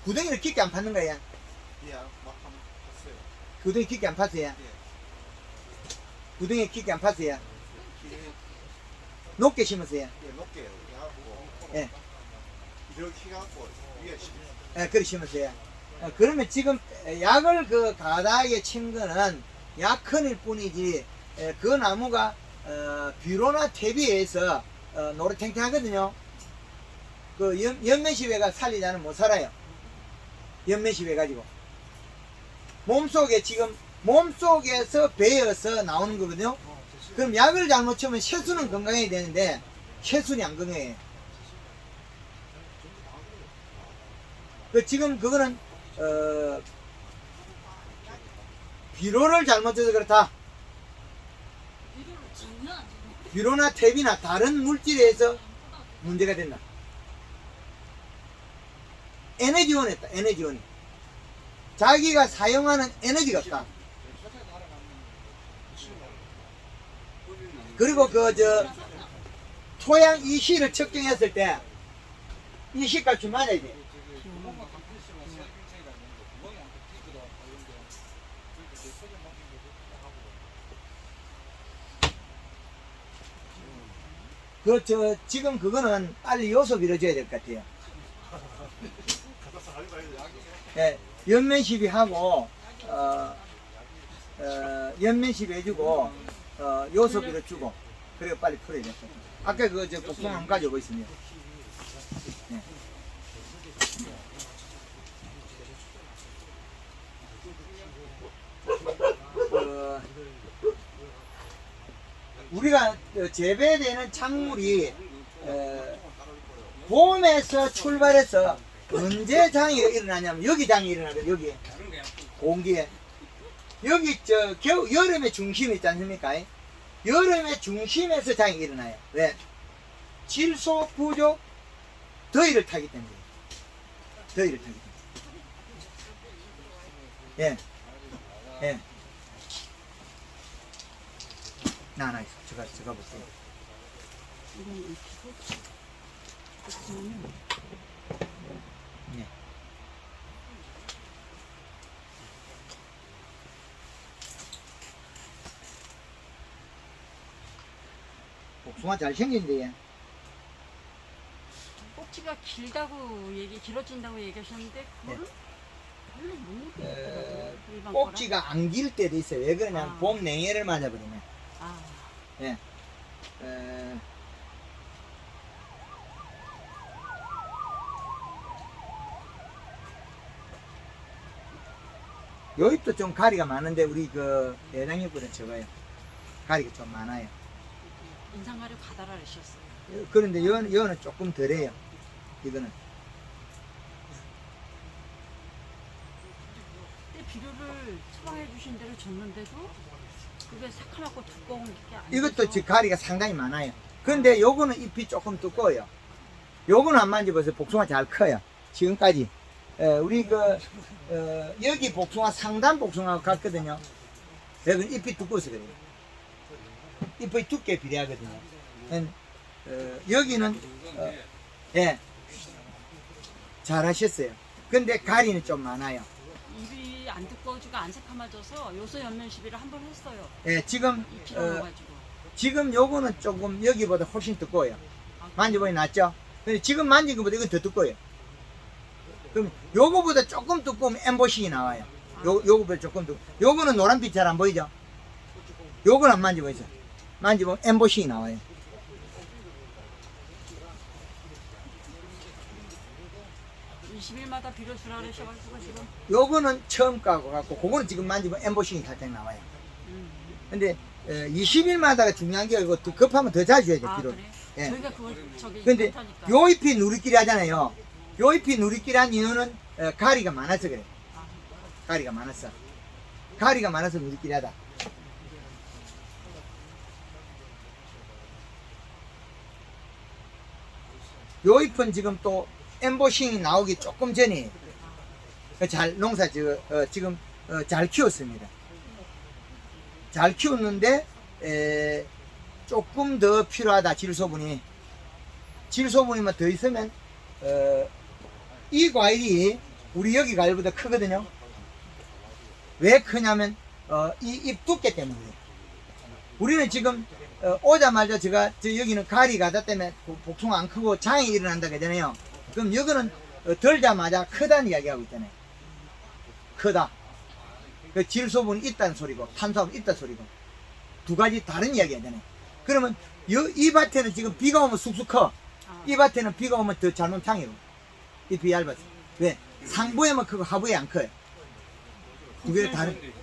구덩이를 깊게 안 팠는 거야. 예, 막 한번 봤어요. 구덩이 깊게 안 팠어요. 구덩이 깊게 안 팠어요. 높게 심었어요. 예, 높게 하고 예. 이렇게 해갖고 위에 심었어요. 예, 그렇게 심었어요. 그러면 지금 약을 그 가다하게 친 거는 약흔일 뿐이지 그 나무가 비료나 퇴비에서 노릇탱탱하거든요. 그 연면시배가 살리지 않으면 못 살아요. 연면시배 가지고 몸속에서 배어서 나오는 거거든요. 그럼 약을 잘못 치면 혈순은 건강해야 되는데 혈순이 안 건강해요. 지금 그거는 비료를 잘못 줘서 그렇다. 비료나 탭이나 다른 물질에서 문제가 된다. 에너지원했다. 에너지원이 자기가 사용하는 에너지가 없다. 그리고 토양 이시를 측정했을 때 이시값이 맞아야 돼. 지금 그거는 빨리 요소 밀어줘야 될 것 같아요. 예, 연면시비 하고, 연면시비 해주고, 요소 밀어주고, 그리고 빨리 풀어야 될 것 같아요. 아까 복숭아 한 가지 오고 있습니다. 예. 우리가 재배되는 작물이 봄에서 출발해서 언제 장애가 일어나냐면 여기 장애 일어나거든. 여기 다른 거야. 공기에 여기 여름의 중심이 있지 않습니까? 여름의 중심에서 장애가 일어나요. 왜? 질소 부족, 더위를 타기 때문에. 더위를 타기 때문에. 예. 예. 나 제가 볼게요. 이건 익히고 복숭아는 예. 복숭아 잘 생긴데. 꼭지가 길다고 길어진다고 얘기하셨는데 그거는 별로 못 느끼겠더라고요. 일반 꼭지가 안 길 때도 있어요. 왜 그러냐면 아. 봄 냉해를 맞아버리면. 거랑. 아, 예. 요 잎도 좀 가리가 많은데 우리 그 내장잎보다 적어요. 가리가 좀 많아요. 인상가루 가다라 하셨어요. 그런데 요는 조금 덜해요. 이거는. 근데 비료를 처방해 주신 대로 줬는데도 그게 새카맣고 두꺼운 게 아니고 이것도 지금 가리가 상당히 많아요. 근데 요거는 잎이 조금 두꺼워요. 요거는 안 만져보세요. 복숭아 잘 커요. 지금까지. 우리 여기 복숭아 상단 복숭아가 같거든요. 여기는 잎이 두꺼워서 그래요. 잎이 두께 비례하거든요. 여기는 예, 잘하셨어요. 근데 가리는 좀 많아요. 잎이 안 두꺼워지고 안 새카매져서 요소 연면 시비를 한 번 했어요. 예, 지금 잎이 넘어가지고. 지금 요거는 조금 여기보다 훨씬 두꺼워요. 만져보니 낫죠? 근데 지금 만진 것보다 이건 더 두꺼워요. 그럼 요거보다 조금 두꺼우면 엠보싱이 나와요. 요거보다 조금 두꺼워. 요거는 노란빛 잘 안 보이죠? 요건 안 만져보이죠? 만져보면 엠보싱이 나와요. 아, 20일마다 비료 주라 그러셔가지고 지금 요거는 처음 까고 갖고 그거는 지금 만지면 엠보싱이 살짝 나와요. 음. 근데 20일마다가 중요한 게 이거 급하면 더 자주 줘야 돼. 아 비료. 그래? 예. 저희가 그걸 저기 근데 못하니까. 요 잎이 누리끼리 하잖아요. 요 잎이 누리끼리 한 이유는 가리가 많아서 그래. 가리가 많았어. 가리가 많아서 누리끼리 하다. 요 잎은 지금 또 엠보싱이 나오기 조금 전에 농사 지금 잘 키웠습니다. 잘 키웠는데 조금 더 필요하다. 질소분이만 더 있으면 이 과일이 우리 여기 과일보다 크거든요. 왜 크냐면 이 잎 두께 때문에 그래요. 우리는 지금 오자마자 여기는 가리 가다 때문에 복숭아 안 크고 장이 일어난다고 하잖아요. 그럼 여기는 덜자마자 크다는 이야기하고 있잖아요. 크다. 그 질소분이 있다는 소리고 탄수화물이 있다는 소리고 두 가지 다른 이야기 하잖아요. 그러면 이 밭에는 지금 비가 오면 쑥쑥 커. 이 밭에는 비가 오면 더 잘못 장이고 잎이 얇아서. 왜? 상부에만 크고 하부에 안 커요. 두 개가 다른.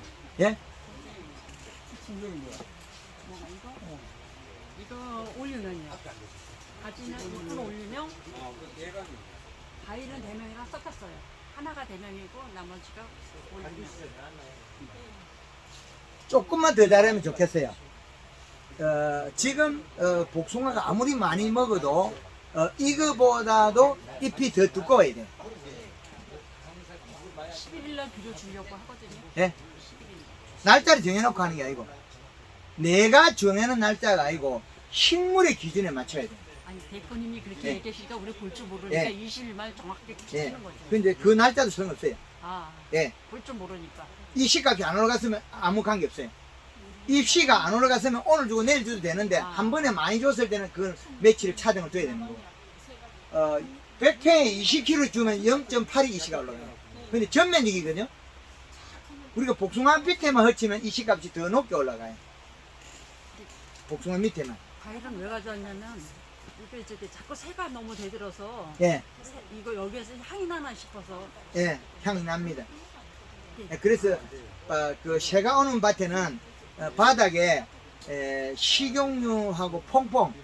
예? 뭐가 이거 올리면요. 가지는 잎을 올리면 과일은 대명이랑 섞였어요. 하나가 대명이고 나머지가 올리면. 조금만 더 잘하면 좋겠어요. 지금 복숭아가 아무리 많이 먹어도 이거보다도 잎이 더 두꺼워야 돼. 11일날 비료 주려고 하거든요. 예? 날짜를 정해놓고 하는 게 아니고 내가 정해놓은 날짜가 아니고 식물의 기준에 맞춰야 돼. 아니 대표님이 그렇게 예. 얘기하시니까 우리 볼 줄 모르니까 예. 20일만 정확하게 예. 치는 거죠. 근데 그 날짜도 소용없어요. 아, 예. 볼 줄 모르니까. 이 시값이 안 올라갔으면 아무 관계 없어요. 이 시가 안 올라갔으면 오늘 주고 내일 줘도 되는데 한 번에 많이 줬을 때는 그 며칠 차등을 둬야 되는 거고. 100평에 20kg 주면 0.82 이 시가 올라가요. 근데 전면적이거든요. 우리가 복숭아 밑에만 헐치면 이 시값이 더 높게 올라가요. 복숭아 밑에만. 과일은 왜 가져왔냐면 이게 저기 자꾸 새가 너무 대들어서 예, 이거 여기에서 향이 나나 싶어서. 예, 향이 납니다. 예, 그래서 그 새가 오는 밭에는 바닥에 식용유하고 퐁퐁,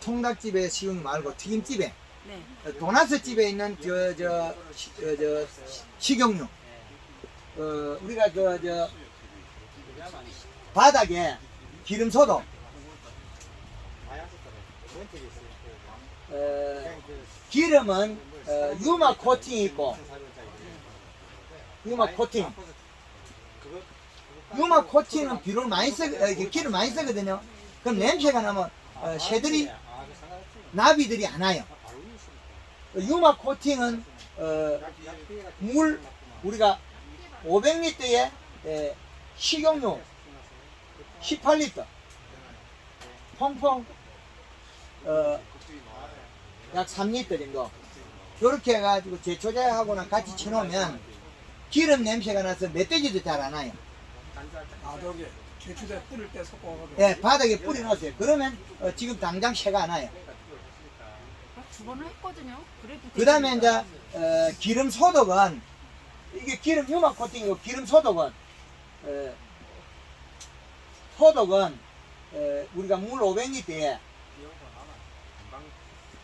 통닭집에 식용유 말고 튀김집에, 네. 도나스 집에 있는 식용유, 우리가 바닥에 기름 소독, 기름은 유막 코팅이 있고, 유막 코팅. 유막 코팅은 비료를 많이 기름 많이 쓰거든요. 그럼 냄새가 나면 새들이, 나비들이 안 와요. 유막 코팅은 물 우리가 500리터에 식용유 18리터, 퐁퐁 약 3리터 정도. 이렇게 해가지고 제초제하고는 같이 쳐놓으면 기름 냄새가 나서 멧돼지도 잘 안 와요. 아 저기 제초제 뿌릴 때 섞어가지고. 예, 바닥에 뿌려 놓으세요. 그러면 지금 당장 새가 안 와요. 두 번을 했거든요. 그래도 그 다음에 이제 기름 소독은, 이게 기름 유막 코팅이고, 기름 소독은 우리가 물 500리터에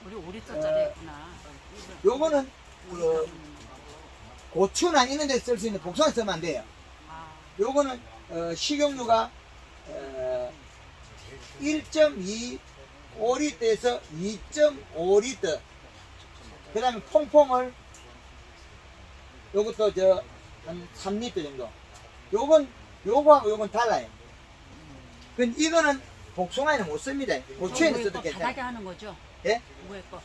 우리 5리터짜리 했구나. 요거는 고추나 이런 데 쓸 수 있는 복숭아 쓰면 안 돼요. 아, 요거는 식용유가 1.25리터에서 2.5리터. 그 다음에 퐁퐁을 요것도 한 3리터 정도. 요거하고 요건 달라요. 이거는 복숭아에는 못 씁니다. 고추에는 써도 바닥에 괜찮아요. 하는 거죠? 예? 뭐에 거?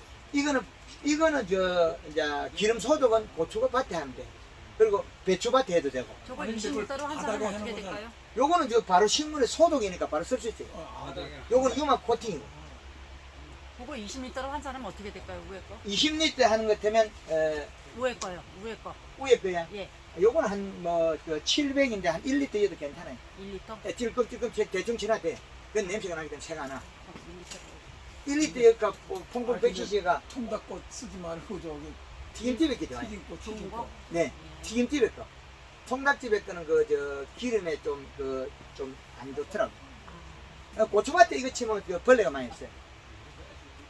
이거는 이제 기름 소독은 고추밭에 하면 돼. 그리고 배추밭에 해도 되고. 저거 아니, 20리터로 한 바닥에 사람은 하는 어떻게 거잖아. 될까요? 요거는 바로 식물의 소독이니까 바로 쓸 수 있어요. 요거는 유막 코팅이고. 그거 20리터로 한 사람은 어떻게 될까요? 위에 거? 20리터 하는 것 되면 위에 거요. 위에 거. 위에 거야. 예. 요거는 한 700인데 한 1리터여도 괜찮아요. 1리터? 찔끔찔끔 대충 지나도 돼. 그건 냄새가 나기 때문에 새가 안 나. 1리터. 1리터가 퐁퐁 100cc가 통닭꽃 쓰지 말고 저기 튀김집에 게 좋아요. 튀김꽃 좋은 튀김꽃. 거? 네, 튀김집에 거. 통닭집에 거는 기름에 좀 안 좋더라고. 고추밭에 이거 치면 벌레가 많이 없어요.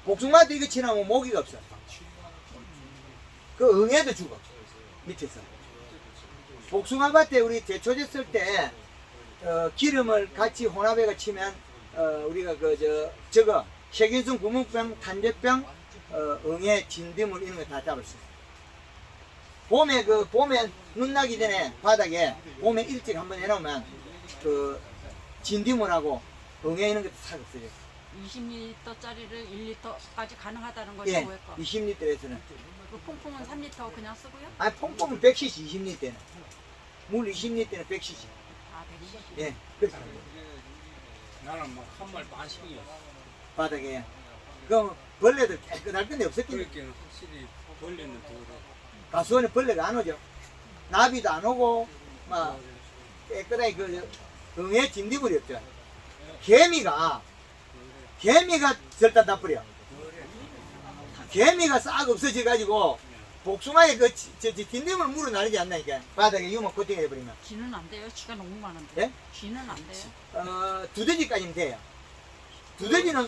복숭아밭에 이거 치면 모기가 없어. 그 응애도 죽어. 밑에서. 복숭아밭에 우리 제초제 쓸 때 기름을 같이 혼합해가 치면 우리가 저거 세균성 구멍병, 탄저병, 응애, 진드물 이런 거 다 잡을 수 있어요. 봄에 눈 나기 전에 바닥에 봄에 일찍 한번 해놓으면 진드물하고 응애 이런 것도 싹 없어져요. 20리터짜리를 1리터까지 가능하다는 거죠? 예, 위에 거. 20리터에서는. 그 퐁퐁은 3리터 그냥 쓰고요? 아니, 퐁퐁은 100cc 20리터는. 물 20리터는 100cc. 아, 120. 예, 그렇게 나는 막 한 말 반씩이었어. 바닥에. 그럼 벌레들 깨끗할 건데 없었겠네. 그렇게는 확실히 벌레는 덜해. 가수원에 벌레가 안 오죠. 나비도 안 오고, 막, 깨끗하게 응애 진드물이 없죠. 개미가 절단 다 뿌려. 개미가 싹 없어져가지고, 복숭아에 진드물 물어 나르지 않나니까. 바닥에 유막 코팅 해버리면. 쥐는 안 돼요? 쥐가 너무 많은데. 예? 쥐는 안 돼요? 두더지까지는 돼요. 두더지는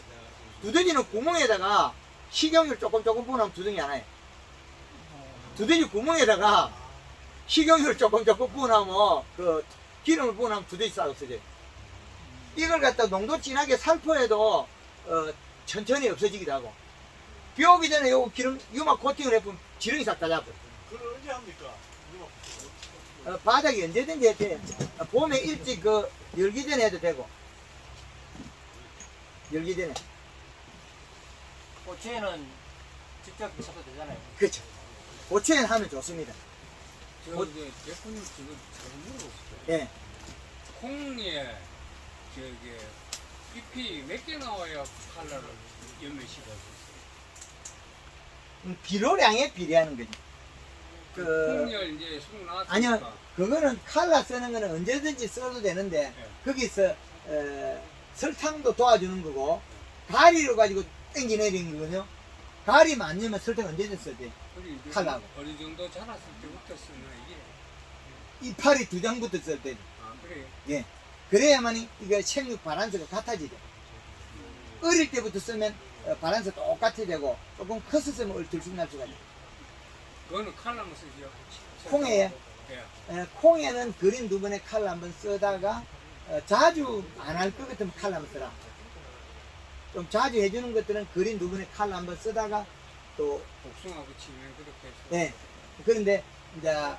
구멍에다가 식용유를 조금 부어놓으면 두덩이 안 와요. 두더지 구멍에다가 식용유를 조금 부어놓으면 기름을 부어놓으면 두더지 싹 없어져요. 이걸 갖다 농도 진하게 살포해도 천천히 없어지기도 하고. 비 오기 전에 요거 유막 코팅을 해보면 지렁이 싹 다 잡아요. 그걸 언제 합니까? 바닥이 언제든지 해도 돼요. 봄에 일찍 열기 전에 해도 되고. 열기 전에. 고추에는 직접 쳐도 되잖아요. 그렇죠. 고추엔 하면 좋습니다. 저 이제 대표님 지금 잘 물어봤어요. 예. 콩에 저기 잎이 몇 개 나와야 칼라를 연매시켜서 비료량에 비례하는 거지. 콩열 이제 속 나왔으니까. 아니요, 그거는 칼라 쓰는 거는 언제든지 써도 되는데, 거기서 설탕도 도와주는 거고, 가리로 가지고 땡겨내리는 거거든요. 가리 많으면 설탕 언제든 써도 돼. 칼라고. 어느 정도 자랐을 때부터 쓰는 이게. 이파리 2장부터 쓸 때. 아 그래. 예. 그래야만 이게 생육 바란스가 같아지죠. 어릴 때부터 쓰면 바란스 똑같이 되고 조금 커서 쓰면 들쑥날쑥하죠. 그거는 칼라만 쓰죠. 콩에요? 예. 콩에는 그린 두 번의 칼을 한번 쓰다가 자주 안 할 것 같으면 칼을 한번 쓰라. 좀 자주 해주는 것들은 그린 두 번의 칼을 한번 쓰다가 또 복숭아하고 치면 그렇게 해서. 네. 그런데 이제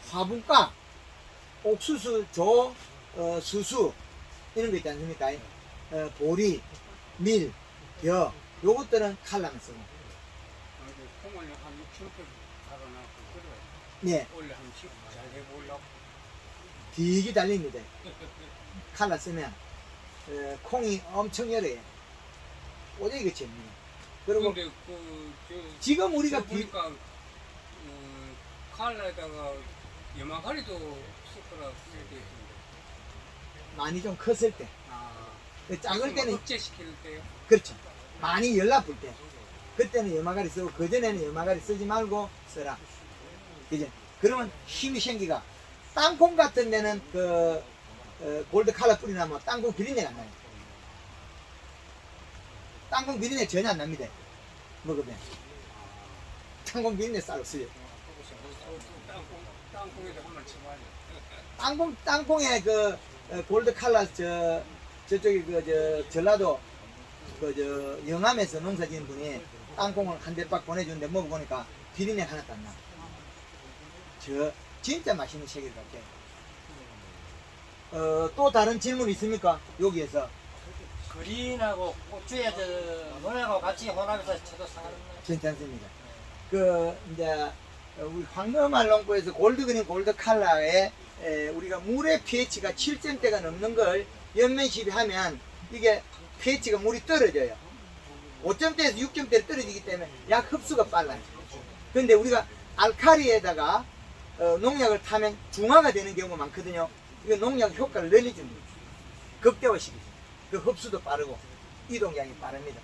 화분과 옥수수, 조, 수수 이런 거 있지 않습니까? 보리, 밀, 벼 요것들은 칼라만 쓰고. 콩을 한 6,000풀 달아놨고 그래. 네. 원래 한 10, 잘 해보려고. 되게 달립니다. 칼라 쓰면 콩이 엄청 열어요. 오대기 재밌네. 그리고 근데 지금 우리가 보니까 칼라에다가 염화가리도 섞어라 그렇게 돼 있던데. 많이 좀 컸을 때, 작을 때는 억제시킬 때요. 그렇죠. 많이 열나쁠 때, 그때는 염화가리 쓰고 그 전에는 염화가리 쓰지 말고 써라. 그죠? 그러면 힘이 생기가. 땅콩 같은 데는 골드 칼라 뿌리나면 땅콩 비린내가 안 나요. 땅콩 비린내 전혀 안 납니다. 먹으면. 땅콩 비린내 쌀 없어요. 땅콩에도 한번 쳐봐야 땅콩에 골드 칼라 저쪽에 전라도 영암에서 농사 지은 분이 땅콩을 한 대박 보내주는데 먹어보니까 비린내 하나도 안 나. 진짜 맛있는 책일 같아요. 또 다른 질문 있습니까? 여기에서. 그린하고 고추에 논하고 같이 혼합해서 쳐도 상관없나요? 괜찮습니다. 이제 우리 황금알 농구에서 골드그린 골드 칼라에 우리가 물의 pH가 7점대가 넘는 걸 연면 시비하면 이게 pH가 물이 떨어져요. 5점대에서 6점대로 떨어지기 때문에 약 흡수가 빨라요. 그런데 우리가 알카리에다가 농약을 타면 중화가 되는 경우가 많거든요. 이거 농약 효과를 늘려줍니다. 극대화시키죠. 그 흡수도 빠르고 이동량이 빠릅니다.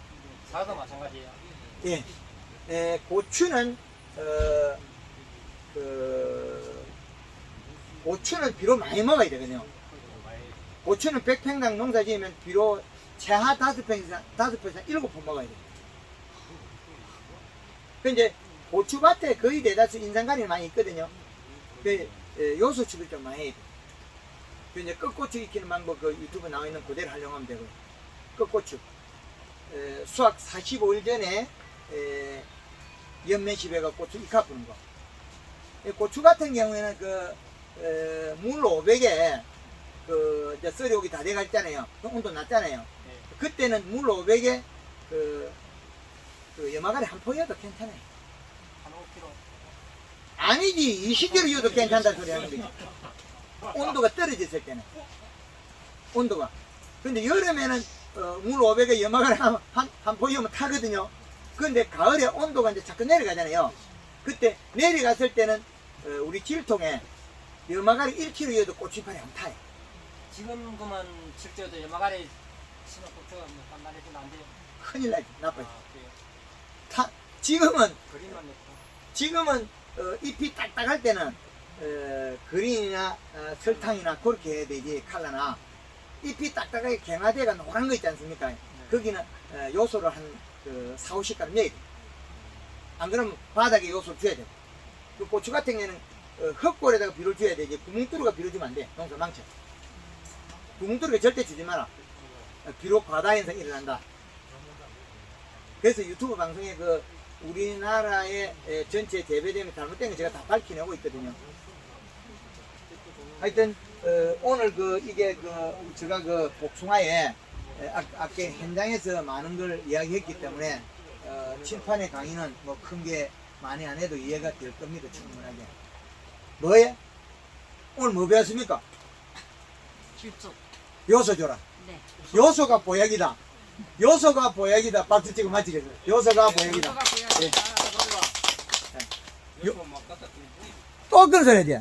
사도 마찬가지예요. 예. 고추는 고추는 비료 많이 먹어야 되거든요. 고추는 100평당 농사 지으면 비료 최하 5평 이상 7번 먹어야 돼요. 그 이제 고추밭에 거의 대다수 인산가리 많이 있거든요. 그 요소 취급을 좀 많이 해야 돼요. 그 이제 끝고추 익히는 방법 유튜브에 나와 있는 그대로 활용하면 되고요. 끝고추 수확 45일 전에 연면시배가 고추 익혀부는 거. 고추 같은 경우에는 물 500에 이제 썰이오기 다 돼가 있잖아요. 온도 낮잖아요. 그때는 물 500에 염화가리 한 포여도 괜찮아요. 한 5kg. 아니지, 20kg 이어도 괜찮다 소리 하는 거지. 온도가 떨어졌을 때는. 온도가. 근데 여름에는 물 500에 염화가리 한 포여면 타거든요. 근데 가을에 온도가 이제 자꾸 내려가잖아요. 그때 내려갔을 때는 우리 질통에 염화가리 1kg여도 고추잎알이 안 타요. 지금 그만 실제로도 염화가리 치면 고추가 뭐 단단해지면 안 돼요. 큰일 나지, 나빠요. 그래요. 지금은 그린만 넣고. 지금은 잎이 딱딱할 때는 그린이나 설탕이나 그렇게 해야 되지. 칼라나 잎이 딱딱하게 갱화대가 노란 거 있지 않습니까? 거기는 요소를 한 4, 50g 넣어야 돼. 안 그러면 바닥에 요소를 줘야 돼. 그 고추 같은 경우에는 흙골에다가 비료를 줘야 되지. 구멍뚫이가 비료 주면 안 돼. 농사 망쳐. 구멍뚫이가 절대 주지 마라. 비료 과다 현상이 일어난다. 그래서 유튜브 방송에 우리나라의 전체 재배됨이 잘못된 거 제가 다 밝혀내고 있거든요. 하여튼 오늘 이게 제가 복숭아에 아까 현장에서 많은 걸 이야기했기 때문에 칠판의 강의는 뭐 큰 게 많이 안 해도 이해가 될 겁니다. 충분하게. 뭐예? 오늘 뭐 배웠습니까? 질소. 요소 줘라. 네. 요소가 보약이다. 요소가 보약이다. 박수 치고 마치겠습니다. 요소가 보약이다. 요소가 보약이다. 예. 요소 막 갖다 드리고. 또 그런 소리 해야 돼.